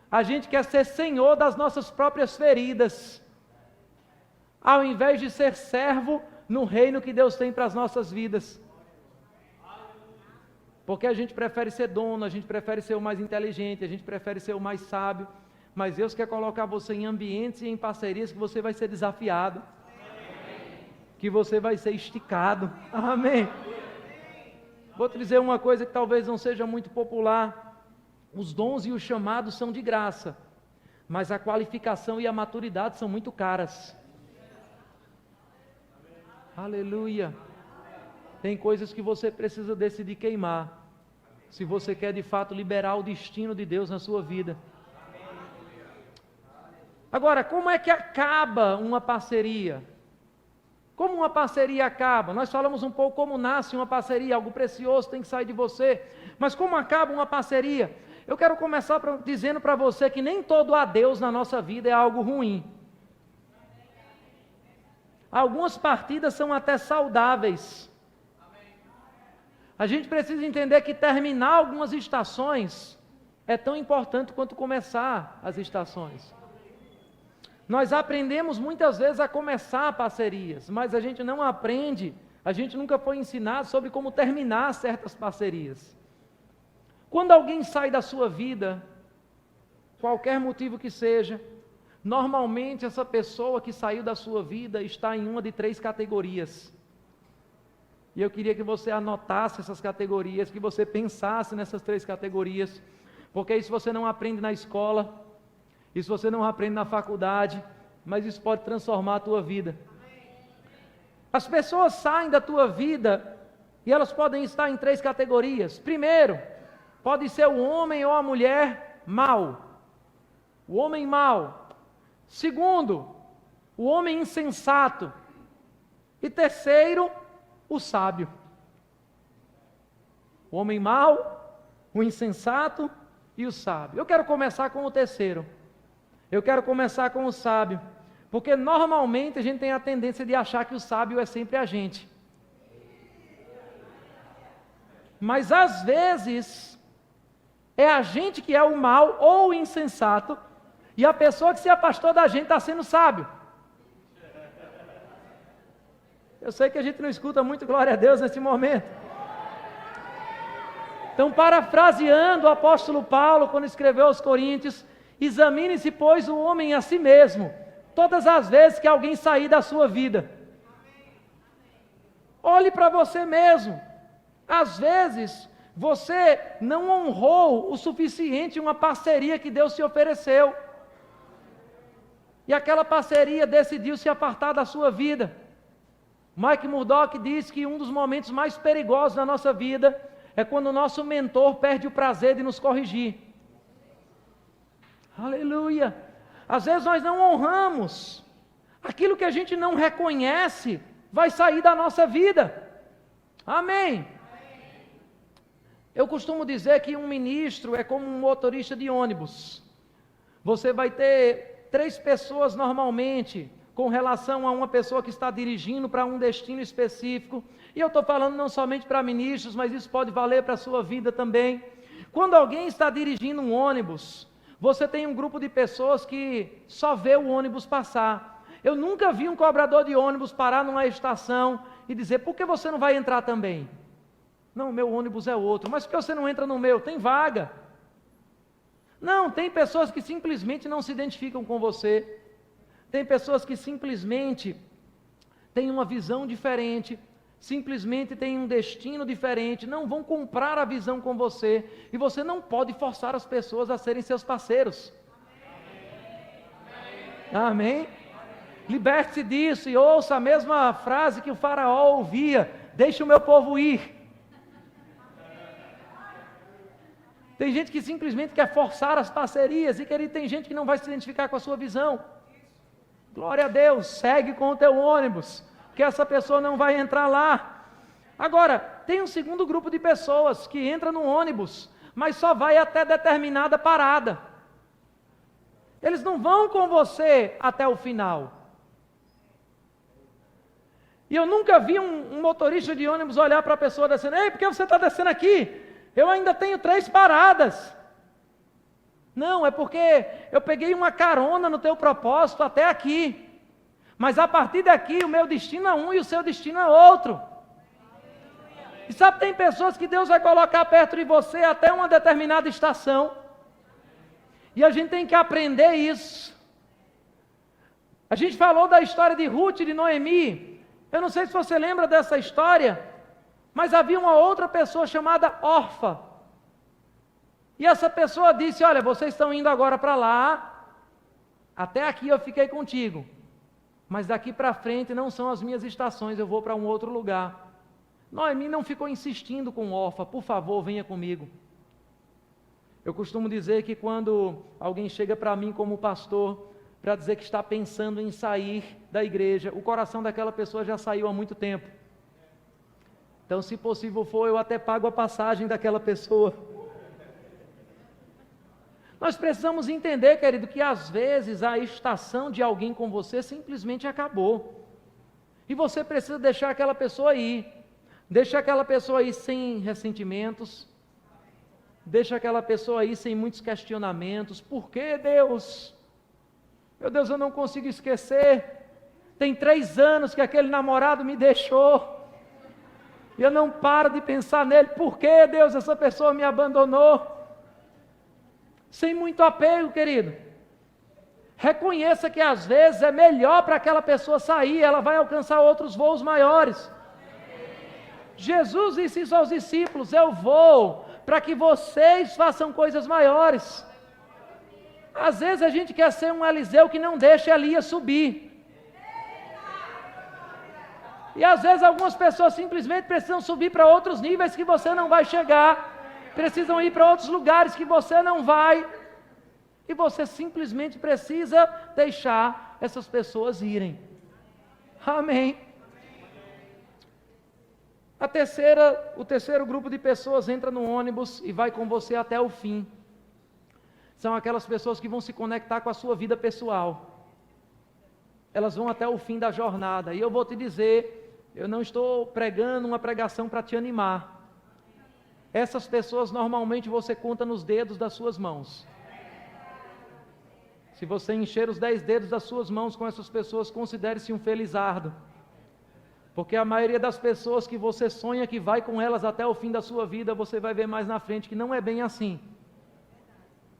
A gente quer ser senhor das nossas próprias feridas, ao invés de ser servo no reino que Deus tem para as nossas vidas. Porque a gente prefere ser dono, a gente prefere ser o mais inteligente, a gente prefere ser o mais sábio, mas Deus quer colocar você em ambientes e em parcerias que você vai ser desafiado, que você vai ser esticado. Amém. Vou te dizer uma coisa que talvez não seja muito popular: os dons e os chamados são de graça, mas a qualificação e a maturidade são muito caras. Aleluia. Tem coisas que você precisa decidir queimar, se você quer de fato liberar o destino de Deus na sua vida. Agora, como é que acaba uma parceria? Como uma parceria acaba? Nós falamos um pouco como nasce uma parceria, algo precioso tem que sair de você. Mas como acaba uma parceria? Eu quero começar dizendo para você que nem todo adeus na nossa vida é algo ruim. Algumas partidas são até saudáveis. A gente precisa entender que terminar algumas estações é tão importante quanto começar as estações. Nós aprendemos muitas vezes a começar parcerias, mas a gente não aprende, a gente nunca foi ensinado sobre como terminar certas parcerias. Quando alguém sai da sua vida, qualquer motivo que seja, normalmente essa pessoa que saiu da sua vida está em uma de 3 categorias. E eu queria que você anotasse essas categorias, que você pensasse nessas 3 categorias, porque isso você não aprende na escola, isso você não aprende na faculdade, mas isso pode transformar a tua vida. As pessoas saem da tua vida e elas podem estar em 3 categorias. Primeiro, pode ser o homem ou a mulher mau. O homem mau. Segundo, o homem insensato. E terceiro, o sábio. O homem mau, o insensato e o sábio. Eu quero começar com o terceiro. Eu quero começar com o sábio, porque normalmente a gente tem a tendência de achar que o sábio é sempre a gente. Mas às vezes é a gente que é o mau ou o insensato, e a pessoa que se afastou da gente está sendo sábio. Eu sei que a gente não escuta muito glória a Deus nesse momento. Então, parafraseando o apóstolo Paulo, quando escreveu aos Coríntios: examine-se, pois, o homem a si mesmo, todas as vezes que alguém sair da sua vida. Olhe para você mesmo. Às vezes, você não honrou o suficiente uma parceria que Deus te ofereceu. E aquela parceria decidiu se apartar da sua vida. Mike Murdock diz que um dos momentos mais perigosos da nossa vida é quando o nosso mentor perde o prazer de nos corrigir. Aleluia! Às vezes nós não honramos. Aquilo que a gente não reconhece vai sair da nossa vida. Amém! Eu costumo dizer que um ministro é como um motorista de ônibus. Você vai ter 3 pessoas normalmente com relação a uma pessoa que está dirigindo para um destino específico. E eu estou falando não somente para ministros, mas isso pode valer para a sua vida também. Quando alguém está dirigindo um ônibus, você tem um grupo de pessoas que só vê o ônibus passar. Eu nunca vi um cobrador de ônibus parar numa estação e dizer, por que você não vai entrar também? Não, meu ônibus é outro. Mas por que você não entra no meu? Tem vaga. Não, tem pessoas que simplesmente não se identificam com você. Tem pessoas que simplesmente têm uma visão diferente, simplesmente têm um destino diferente, não vão comprar a visão com você. E você não pode forçar as pessoas a serem seus parceiros. Amém? Liberte-se disso e ouça a mesma frase que o faraó ouvia: deixe o meu povo ir. Tem gente que simplesmente quer forçar as parcerias, e querido, tem gente que não vai se identificar com a sua visão. Glória a Deus, segue com o teu ônibus, que essa pessoa não vai entrar lá. Agora, tem um segundo grupo de pessoas que entra no ônibus, mas só vai até determinada parada. Eles não vão com você até o final. E eu nunca vi um motorista de ônibus olhar para a pessoa descendo: ei, por que você está descendo aqui? Eu ainda tenho 3 paradas. Não, é porque eu peguei uma carona no teu propósito até aqui. Mas a partir daqui o meu destino é um e o seu destino é outro. E sabe, tem pessoas que Deus vai colocar perto de você até uma determinada estação. E a gente tem que aprender isso. A gente falou da história de Ruth e de Noemi. Eu não sei se você lembra dessa história, mas havia uma outra pessoa chamada Orfa. E essa pessoa disse: olha, vocês estão indo agora para lá, até aqui eu fiquei contigo, mas daqui para frente não são as minhas estações, eu vou para um outro lugar. Noemi não ficou insistindo com Orfa: por favor, venha comigo. Eu costumo dizer que quando alguém chega para mim como pastor, para dizer que está pensando em sair da igreja, o coração daquela pessoa já saiu há muito tempo. Então, se possível for, eu até pago a passagem daquela pessoa. Nós precisamos entender, querido, que às vezes a estação de alguém com você simplesmente acabou. E você precisa deixar aquela pessoa ir. Deixa aquela pessoa aí sem ressentimentos. Deixa aquela pessoa aí sem muitos questionamentos. Por que, Deus? Meu Deus, eu não consigo esquecer. Tem 3 anos que aquele namorado me deixou. E eu não paro de pensar nele. Por que, Deus, essa pessoa me abandonou? Sem muito apego, querido. Reconheça que às vezes é melhor para aquela pessoa sair, ela vai alcançar outros voos maiores. Jesus disse isso aos discípulos: eu vou para que vocês façam coisas maiores. Às vezes a gente quer ser um Eliseu que não deixa Elias subir. E às vezes algumas pessoas simplesmente precisam subir para outros níveis que você não vai chegar. Precisam ir para outros lugares que você não vai. E você simplesmente precisa deixar essas pessoas irem. Amém. O terceiro grupo de pessoas entra no ônibus e vai com você até o fim. São aquelas pessoas que vão se conectar com a sua vida pessoal. Elas vão até o fim da jornada. E eu vou te dizer, eu não estou pregando uma pregação para te animar. Essas pessoas normalmente você conta nos dedos das suas mãos. Se você encher os 10 dedos das suas mãos com essas pessoas, considere-se um felizardo. Porque a maioria das pessoas que você sonha que vai com elas até o fim da sua vida, você vai ver mais na frente que não é bem assim.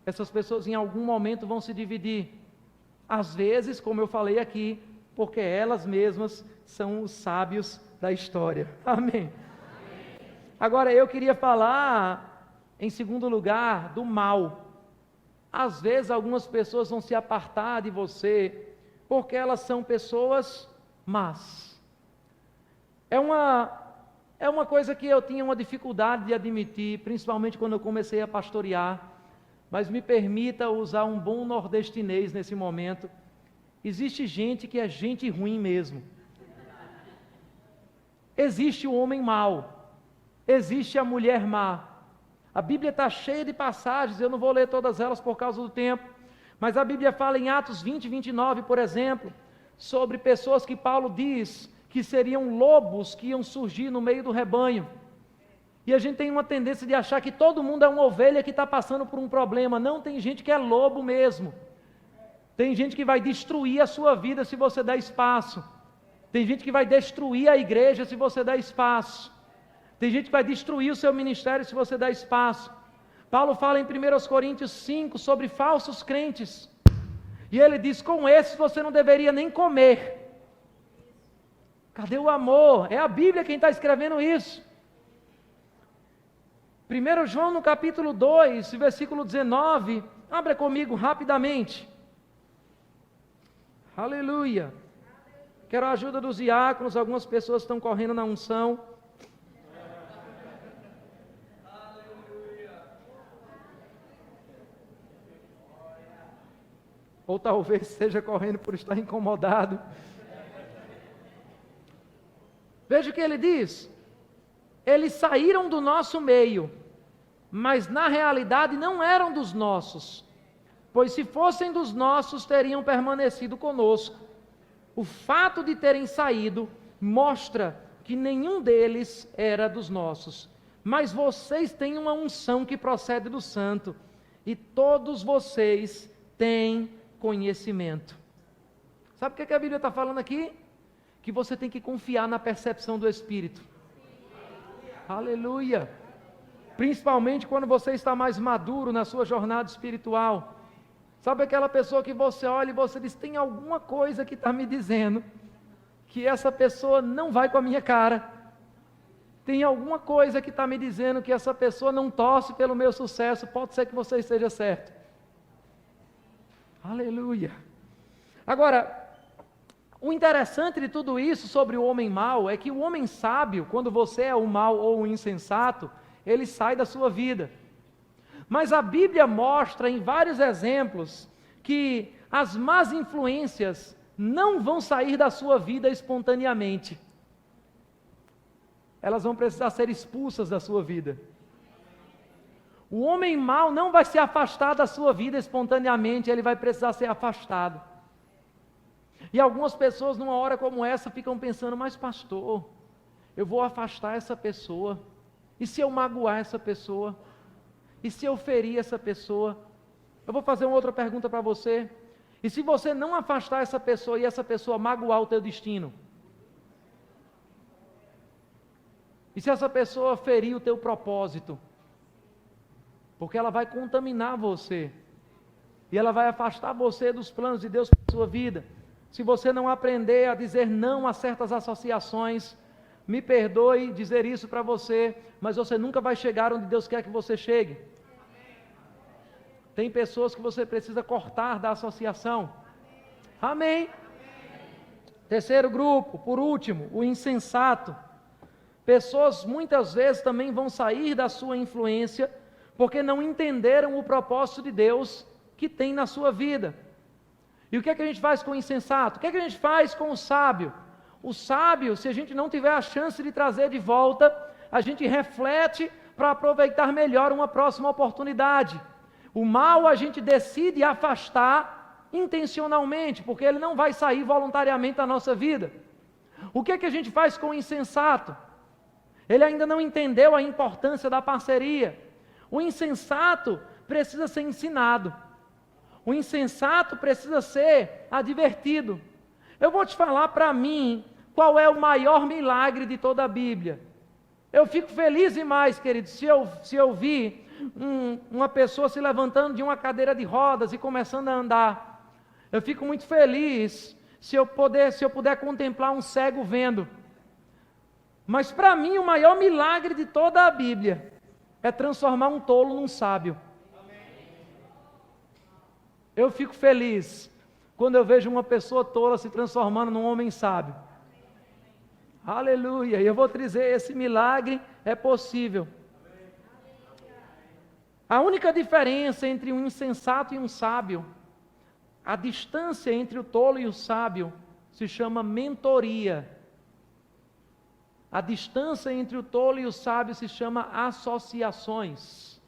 Essas pessoas em algum momento vão se dividir. Às vezes, como eu falei aqui, porque elas mesmas são os sábios da história. Amém. Agora eu queria falar, em segundo lugar, do mal. Às vezes algumas pessoas vão se apartar de você, porque elas são pessoas más. É uma coisa que eu tinha uma dificuldade de admitir, principalmente quando eu comecei a pastorear, mas me permita usar um bom nordestinês nesse momento. Existe gente que é gente ruim mesmo. Existe o homem mau. Existe a mulher má. A Bíblia está cheia de passagens, eu não vou ler todas elas por causa do tempo, mas a Bíblia fala em Atos 20, 29, por exemplo, sobre pessoas que Paulo diz que seriam lobos que iam surgir no meio do rebanho. E a gente tem uma tendência de achar que todo mundo é uma ovelha que está passando por um problema. Não, tem gente que é lobo mesmo. Tem gente que vai destruir a sua vida se você der espaço. Tem gente que vai destruir a igreja se você der espaço. Tem gente que vai destruir o seu ministério se você der espaço. Paulo fala em 1 Coríntios 5 sobre falsos crentes. E ele diz, com esses você não deveria nem comer. Cadê o amor? É a Bíblia quem está escrevendo isso. 1 João no capítulo 2, versículo 19, abra comigo rapidamente. Aleluia. Quero a ajuda dos diáconos, algumas pessoas estão correndo na unção. Ou talvez esteja correndo por estar incomodado. Veja o que ele diz. Eles saíram do nosso meio, mas na realidade não eram dos nossos, pois se fossem dos nossos, teriam permanecido conosco. O fato de terem saído mostra que nenhum deles era dos nossos. Mas vocês têm uma unção que procede do Santo, e todos vocês têm conhecimento. Sabe o que a Bíblia está falando aqui? Que você tem que confiar na percepção do Espírito. Aleluia! Principalmente quando você está mais maduro na sua jornada espiritual. Sabe aquela pessoa que você olha e você diz, tem alguma coisa que está me dizendo que essa pessoa não vai com a minha cara. Tem alguma coisa que está me dizendo que essa pessoa não torce pelo meu sucesso. Pode ser que você esteja certo. Aleluia! Agora, o interessante de tudo isso sobre o homem mau é que o homem sábio, quando você é o mau ou o insensato, ele sai da sua vida. Mas a Bíblia mostra em vários exemplos que as más influências não vão sair da sua vida espontaneamente. Elas vão precisar ser expulsas da sua vida. O homem mau não vai se afastar da sua vida espontaneamente, ele vai precisar ser afastado. E algumas pessoas numa hora como essa ficam pensando, mas pastor, eu vou afastar essa pessoa, e se eu magoar essa pessoa? E se eu ferir essa pessoa? Eu vou fazer uma outra pergunta para você. E se você não afastar essa pessoa e essa pessoa magoar o teu destino? E se essa pessoa ferir o teu propósito? Porque ela vai contaminar você. E ela vai afastar você dos planos de Deus para a sua vida. Se você não aprender a dizer não a certas associações, me perdoe dizer isso para você, mas você nunca vai chegar onde Deus quer que você chegue. Tem pessoas que você precisa cortar da associação. Amém. Terceiro grupo, por último, o insensato. Pessoas muitas vezes também vão sair da sua influência porque não entenderam o propósito de Deus que tem na sua vida. E o que é que a gente faz com o insensato? O que é que a gente faz com o sábio? O sábio, se a gente não tiver a chance de trazer de volta, a gente reflete para aproveitar melhor uma próxima oportunidade. O mal a gente decide afastar intencionalmente, porque ele não vai sair voluntariamente da nossa vida. O que é que a gente faz com o insensato? Ele ainda não entendeu a importância da parceria. O insensato precisa ser ensinado. O insensato precisa ser advertido. Eu vou te falar para mim qual é o maior milagre de toda a Bíblia. Eu fico feliz demais, querido, se eu vi uma pessoa se levantando de uma cadeira de rodas e começando a andar. Eu fico muito feliz se eu puder contemplar um cego vendo. Mas para mim o maior milagre de toda a Bíblia é transformar um tolo num sábio. Eu fico feliz quando eu vejo uma pessoa tola se transformando num homem sábio. Aleluia! E eu vou te dizer, esse milagre é possível. A única diferença entre um insensato e um sábio, a distância entre o tolo e o sábio, se chama mentoria. A distância entre o tolo e o sábio se chama associações.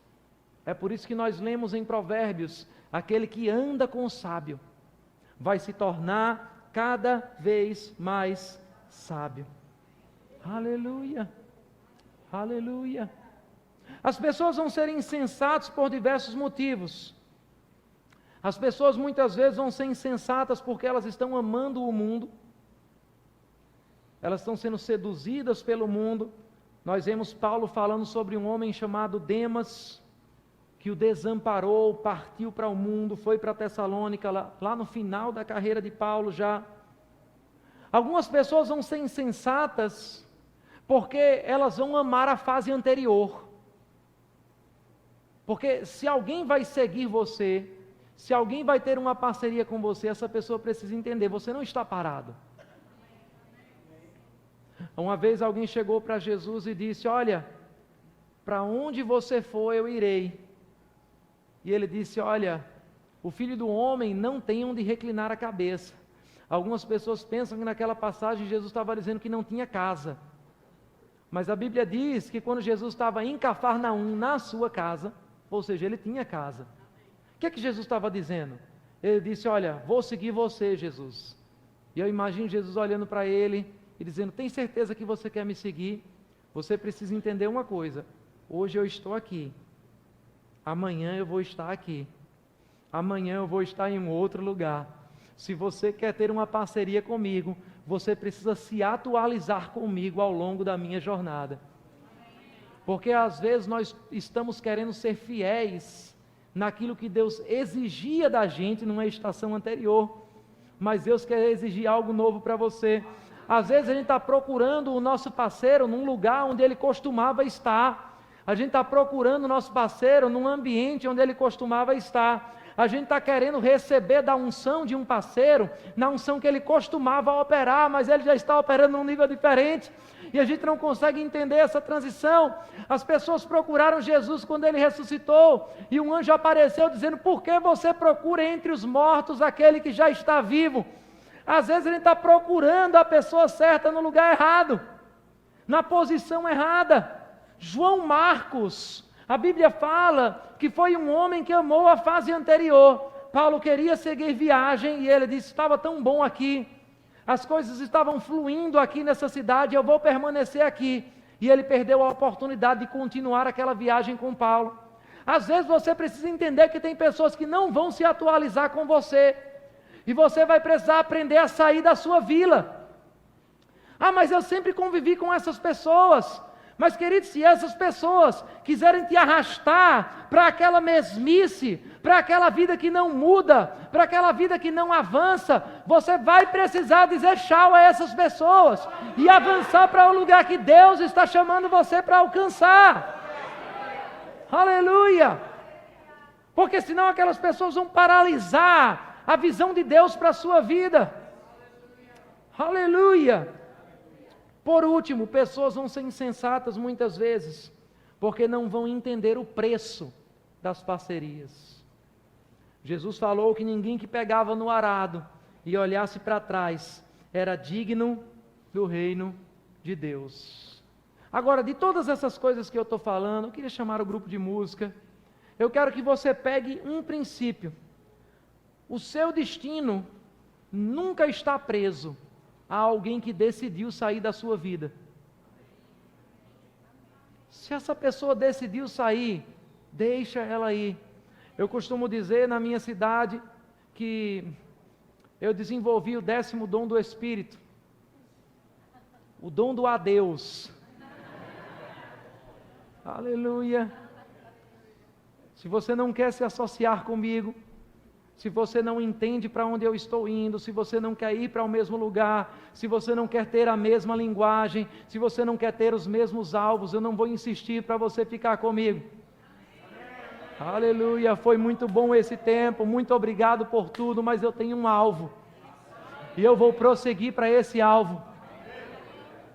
É por isso que nós lemos em Provérbios, aquele que anda com o sábio vai se tornar cada vez mais sábio. Aleluia, aleluia. As pessoas vão ser insensatas por diversos motivos. As pessoas muitas vezes vão ser insensatas porque elas estão amando o mundo. Elas estão sendo seduzidas pelo mundo. Nós vemos Paulo falando sobre um homem chamado Demas, que o desamparou, partiu para o mundo, foi para Tessalônica, lá no final da carreira de Paulo já. Algumas pessoas vão ser insensatas porque elas vão amar a fase anterior. Porque se alguém vai seguir você, se alguém vai ter uma parceria com você, essa pessoa precisa entender, você não está parado. Uma vez alguém chegou para Jesus e disse: olha, para onde você for eu irei. E ele disse: olha, o Filho do Homem não tem onde reclinar a cabeça. Algumas pessoas pensam que naquela passagem Jesus estava dizendo que não tinha casa. Mas a Bíblia diz que quando Jesus estava em Cafarnaum, na sua casa, ou seja, ele tinha casa. O que é que Jesus estava dizendo? Ele disse: olha, vou seguir você, Jesus. E eu imagino Jesus olhando para ele e dizendo: tem certeza que você quer me seguir? Você precisa entender uma coisa: hoje eu estou aqui, amanhã eu vou estar aqui, amanhã eu vou estar em um outro lugar. Se você quer ter uma parceria comigo, você precisa se atualizar comigo ao longo da minha jornada. Porque às vezes nós estamos querendo ser fiéis naquilo que Deus exigia da gente numa estação anterior, mas Deus quer exigir algo novo para você. Às vezes a gente está procurando o nosso parceiro num lugar onde ele costumava estar. A gente está procurando o nosso parceiro num ambiente onde ele costumava estar. A gente está querendo receber da unção de um parceiro, na unção que ele costumava operar, mas ele já está operando num nível diferente. E a gente não consegue entender essa transição. As pessoas procuraram Jesus quando ele ressuscitou, e um anjo apareceu dizendo: por que você procura entre os mortos aquele que já está vivo? Às vezes a gente está procurando a pessoa certa no lugar errado, na posição errada. João Marcos, a Bíblia fala que foi um homem que amou a fase anterior. Paulo queria seguir viagem e ele disse: estava tão bom aqui, as coisas estavam fluindo aqui nessa cidade, eu vou permanecer aqui. E ele perdeu a oportunidade de continuar aquela viagem com Paulo. Às vezes você precisa entender que tem pessoas que não vão se atualizar com você, e você vai precisar aprender a sair da sua vila. Ah, mas eu sempre convivi com essas pessoas. Mas, querido, se essas pessoas quiserem te arrastar para aquela mesmice, para aquela vida que não muda, para aquela vida que não avança, você vai precisar dizer tchau a essas pessoas e avançar para o lugar que Deus está chamando você para alcançar. Aleluia! Porque senão aquelas pessoas vão paralisar a visão de Deus para a sua vida. Aleluia! Por último, pessoas vão ser insensatas muitas vezes, porque não vão entender o preço das parcerias. Jesus falou que ninguém que pegava no arado e olhasse para trás era digno do reino de Deus. Agora, de todas essas coisas que eu estou falando, eu queria chamar o grupo de música. Eu quero que você pegue um princípio. O seu destino nunca está preso a alguém que decidiu sair da sua vida. Se essa pessoa decidiu sair, deixa ela ir. Eu costumo dizer na minha cidade que eu desenvolvi o 10º dom do Espírito, o dom do adeus. Aleluia. Se você não quer se associar comigo, se você não entende para onde eu estou indo, se você não quer ir para o mesmo lugar, se você não quer ter a mesma linguagem, se você não quer ter os mesmos alvos, eu não vou insistir para você ficar comigo. Aleluia, foi muito bom esse tempo, muito obrigado por tudo, mas eu tenho um alvo, e eu vou prosseguir para esse alvo.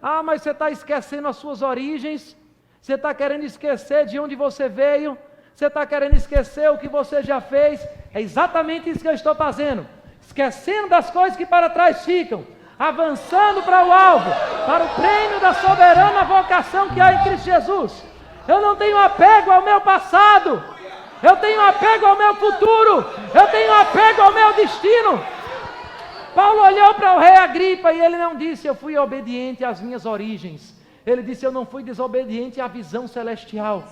Ah, mas você está esquecendo as suas origens, você está querendo esquecer de onde você veio, você está querendo esquecer o que você já fez. É exatamente isso que eu estou fazendo, esquecendo das coisas que para trás ficam, avançando para o alvo, para o prêmio da soberana vocação que há em Cristo Jesus. Eu não tenho apego ao meu passado, eu tenho apego ao meu futuro, eu tenho apego ao meu destino. Paulo olhou para o rei Agripa e ele não disse: eu fui obediente às minhas origens. Ele disse: eu não fui desobediente à visão celestial.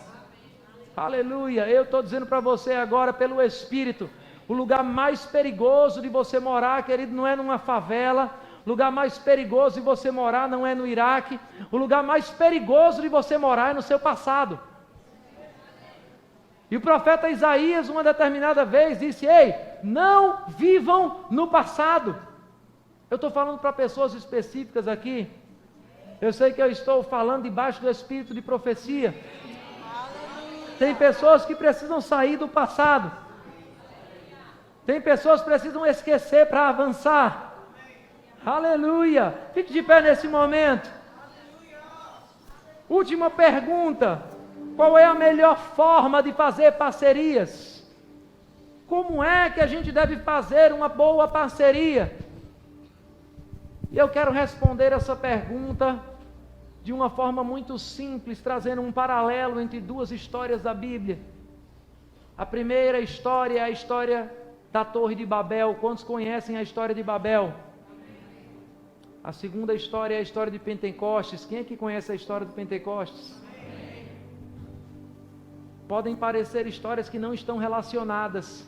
Aleluia. Eu estou dizendo para você agora, pelo Espírito, o lugar mais perigoso de você morar, querido, não é numa favela. O lugar mais perigoso de você morar não é no Iraque. O lugar mais perigoso de você morar é no seu passado. E o profeta Isaías, uma determinada vez, disse: ei, não vivam no passado. Eu estou falando para pessoas específicas aqui. Eu sei que eu estou falando debaixo do espírito de profecia. Tem pessoas que precisam sair do passado. Tem pessoas que precisam esquecer para avançar. Aleluia. Fique de pé nesse momento. Última pergunta. Qual é a melhor forma de fazer parcerias? Como é que a gente deve fazer uma boa parceria? E eu quero responder essa pergunta de uma forma muito simples, trazendo um paralelo entre duas histórias da Bíblia. A primeira história é a história da Torre de Babel. Quantos conhecem a história de Babel? A segunda história é a história de Pentecostes. Quem é que conhece a história de Pentecostes? Podem parecer histórias que não estão relacionadas,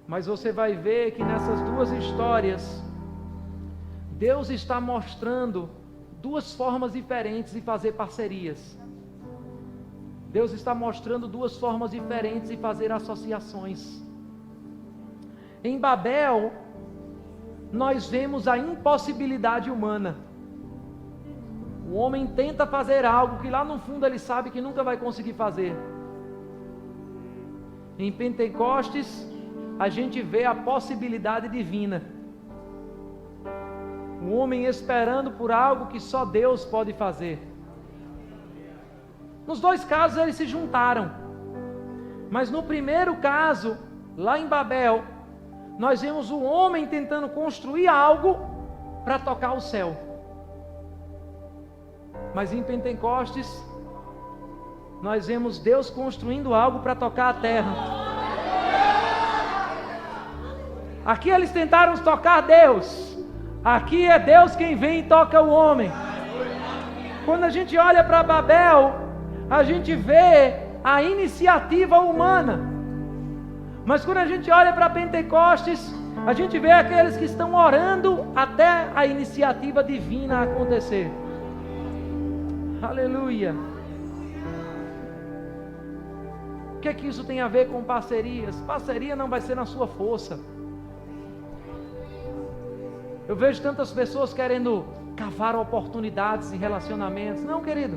mas você vai ver que nessas duas histórias, Deus está mostrando duas formas diferentes de fazer parcerias. Deus está mostrando duas formas diferentes de fazer associações. Em Babel, nós vemos a impossibilidade humana. O homem tenta fazer algo que lá no fundo ele sabe que nunca vai conseguir fazer. Em Pentecostes, a gente vê a possibilidade divina. O homem esperando por algo que só Deus pode fazer. Nos dois casos eles se juntaram. Mas no primeiro caso, lá em Babel, nós vemos o homem tentando construir algo para tocar o céu. Mas em Pentecostes, nós vemos Deus construindo algo para tocar a terra. Aqui eles tentaram tocar Deus. Aqui é Deus quem vem e toca o homem. Quando a gente olha para Babel, a gente vê a iniciativa humana. Mas quando a gente olha para Pentecostes, a gente vê aqueles que estão orando até a iniciativa divina acontecer. Aleluia. O que é que isso tem a ver com parcerias? Parceria não vai ser na sua força. Eu vejo tantas pessoas querendo cavar oportunidades em relacionamentos. Não, querido,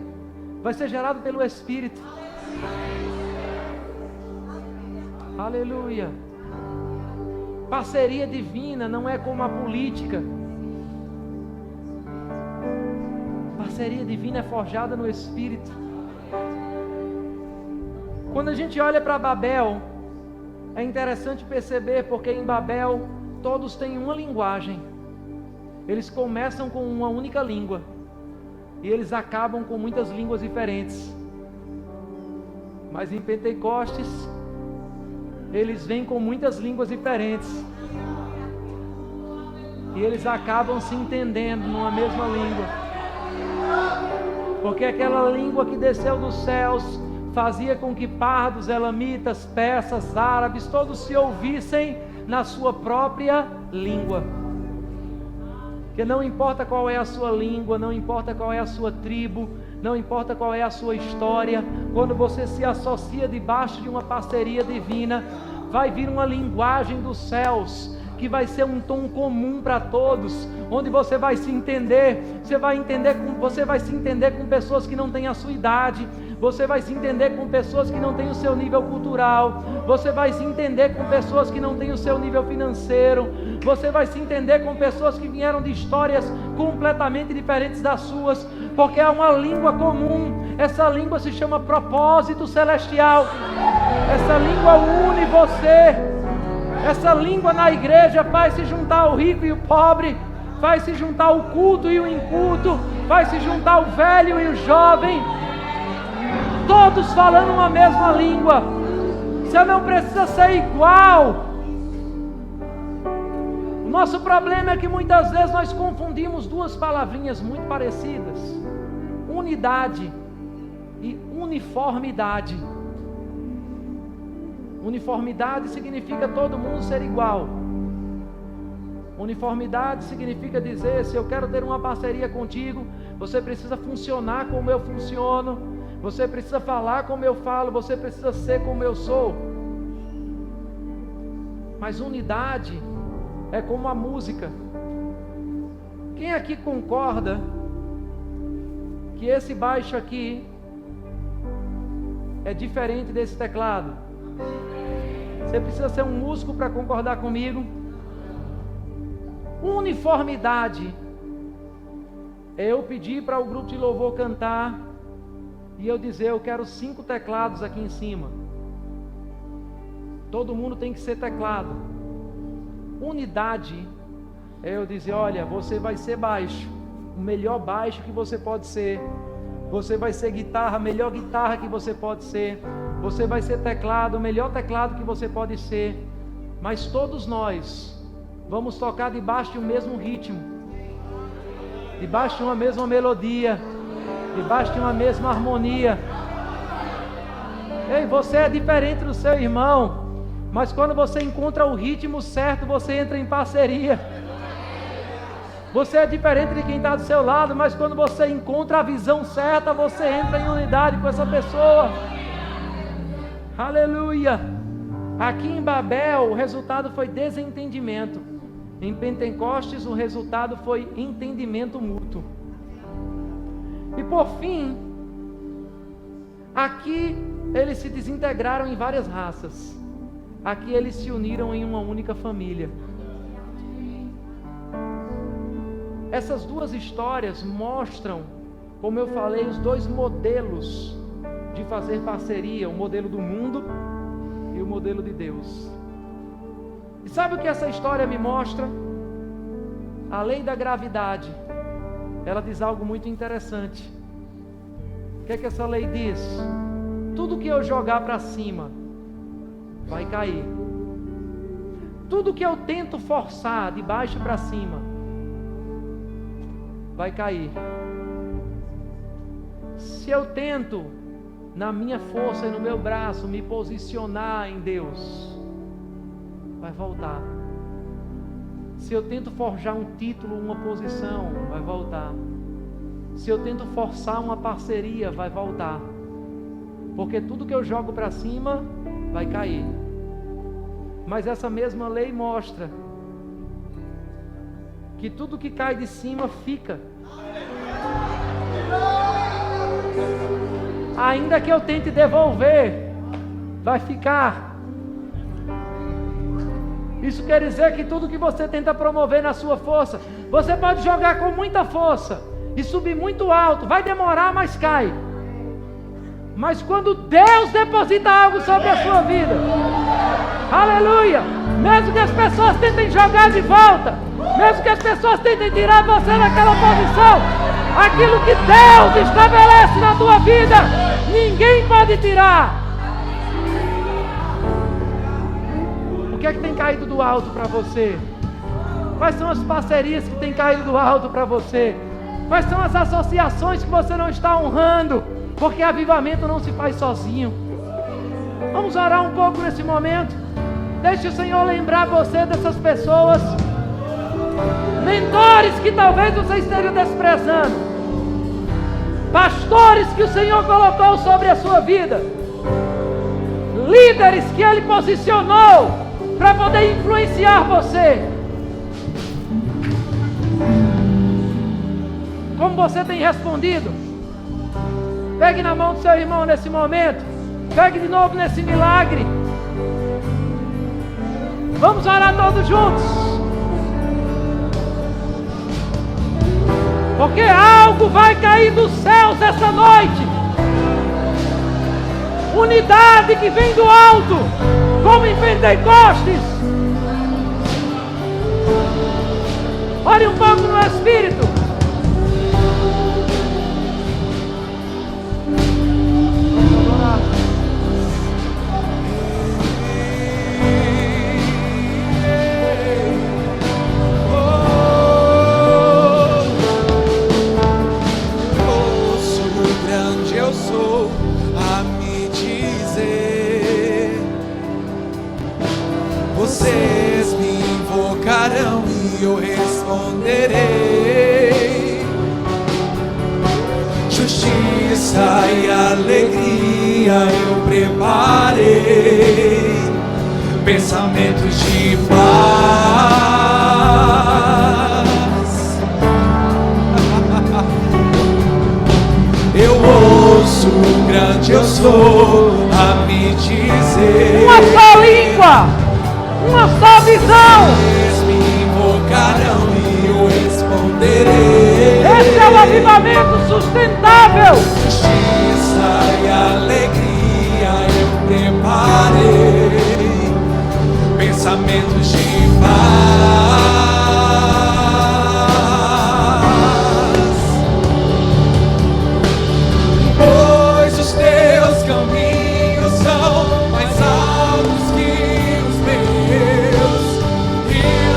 vai ser gerado pelo Espírito. Aleluia. Parceria divina não é como a política. Parceria divina é forjada no Espírito. Quando a gente olha para Babel, é interessante perceber, porque em Babel todos têm uma linguagem. Eles começam com uma única língua e eles acabam com muitas línguas diferentes. Mas em Pentecostes, eles vêm com muitas línguas diferentes e eles acabam se entendendo numa mesma língua, porque aquela língua que desceu dos céus fazia com que pardos, elamitas, persas, árabes, todos se ouvissem na sua própria língua. Que não importa qual é a sua língua, não importa qual é a sua tribo, não importa qual é a sua história, quando você se associa debaixo de uma parceria divina, vai vir uma linguagem dos céus, que vai ser um tom comum para todos, onde você vai se entender, você vai se entender com pessoas que não têm a sua idade, você vai se entender com pessoas que não têm o seu nível cultural, você vai se entender com pessoas que não têm o seu nível financeiro, você vai se entender com pessoas que vieram de histórias completamente diferentes das suas, porque é uma língua comum. Essa língua se chama propósito celestial. Essa língua une você. Essa língua na igreja faz se juntar o rico e o pobre, faz se juntar o culto e o inculto, faz se juntar o velho e o jovem, todos falando uma mesma língua. Você não precisa ser igual. O nosso problema é que muitas vezes nós confundimos duas palavrinhas muito parecidas: unidade e uniformidade. Uniformidade significa todo mundo ser igual. Uniformidade significa dizer: se eu quero ter uma parceria contigo, você precisa funcionar como eu funciono, você precisa falar como eu falo, você precisa ser como eu sou. Mas unidade é como a música. Quem aqui concorda que esse baixo aqui é diferente desse teclado? Você precisa ser um músico para concordar comigo? Uniformidade é eu pedir para o grupo de louvor cantar e eu dizer: eu quero 5 teclados aqui em cima. Todo mundo tem que ser teclado. Unidade é eu dizer: olha, você vai ser baixo, o melhor baixo que você pode ser. Você vai ser guitarra, a melhor guitarra que você pode ser. Você vai ser teclado, o melhor teclado que você pode ser. Mas todos nós vamos tocar debaixo de um mesmo ritmo, debaixo de uma mesma melodia, debaixo de uma mesma harmonia. Ei, você é diferente do seu irmão, mas quando você encontra o ritmo certo, você entra em parceria. Você é diferente de quem está do seu lado, mas quando você encontra a visão certa, você entra em unidade com essa pessoa. Aleluia! Aqui em Babel, o resultado foi desentendimento. Em Pentecostes, o resultado foi entendimento mútuo. E por fim, aqui eles se desintegraram em várias raças. Aqui eles se uniram em uma única família. Essas duas histórias mostram, como eu falei, os dois modelos de fazer parceria, o modelo do mundo e o modelo de Deus. E sabe o que essa história me mostra? A lei da gravidade. Ela diz algo muito interessante. O que é que essa lei diz? Tudo que eu jogar para cima vai cair. Tudo que eu tento forçar de baixo para cima vai cair. Se eu tento, na minha força e no meu braço, me posicionar em Deus, vai voltar. Se eu tento forjar um título, uma posição, vai voltar. Se eu tento forçar uma parceria, vai voltar. Porque tudo que eu jogo para cima vai cair. Mas essa mesma lei mostra que tudo que cai de cima fica. Ainda que eu tente devolver, vai ficar. Isso quer dizer que tudo que você tenta promover na sua força, você pode jogar com muita força e subir muito alto, vai demorar, mas cai. Mas quando Deus deposita algo sobre a sua vida, aleluia, mesmo que as pessoas tentem jogar de volta, mesmo que as pessoas tentem tirar você daquela posição, aquilo que Deus estabelece na tua vida, ninguém pode tirar. O que é que tem caído do alto para você? Quais são as parcerias que têm caído do alto para você? Quais são as associações que você não está honrando? Porque avivamento não se faz sozinho. Vamos orar um pouco nesse momento. Deixe o Senhor lembrar você dessas pessoas, mentores que talvez você esteja desprezando, pastores que o Senhor colocou sobre a sua vida, líderes que Ele posicionou para poder influenciar você. Como você tem respondido? Pegue na mão do seu irmão nesse momento. Pegue de novo nesse milagre. Vamos orar todos juntos. Porque algo vai cair dos céus essa noite. Unidade que vem do alto, como em Pentecostes. Ore um pouco no Espírito. e eu responderei. Justiça e alegria eu preparei, pensamentos de paz. Eu ouço o grande eu sou a me dizer. Uma só língua, uma só visão. Eles me invocarão e eu responderei. Esse é o avivamento sustentável. Justiça e alegria eu preparei, pensamentos de paz. Pois os teus caminhos são mais altos que os meus, e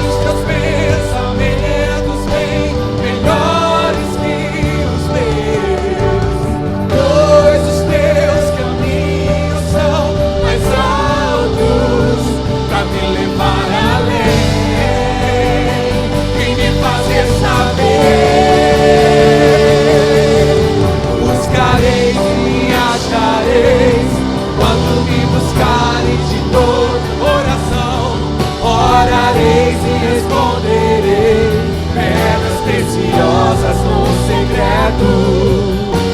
os teus pensamentos bem melhores que os meus. Pois os teus caminhos são mais altos pra me levar além e me fazer saber. Buscareis e me achareis quando me buscareis de todo coração. Orareis e responderei, pedras preciosas no secreto.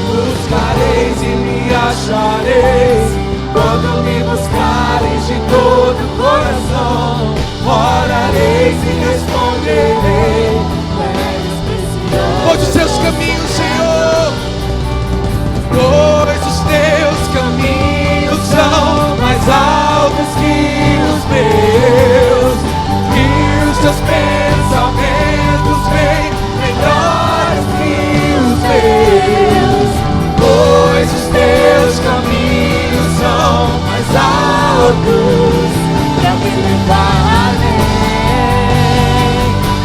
Buscareis e me achareis quando me buscareis de todo coração. Orareis e responderei, pedras preciosas. Pois os seus caminhos, Senhor, pois os teus caminhos são mais altos que os meus, e os teus pensamentos bem melhores que os meus. Pois os teus caminhos são mais altos pra me levar além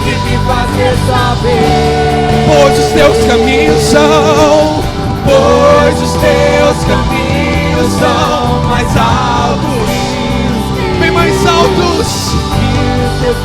e me fazer saber. Pois os teus caminhos são, pois os teus caminhos são mais altos, bem mais altos, e os teus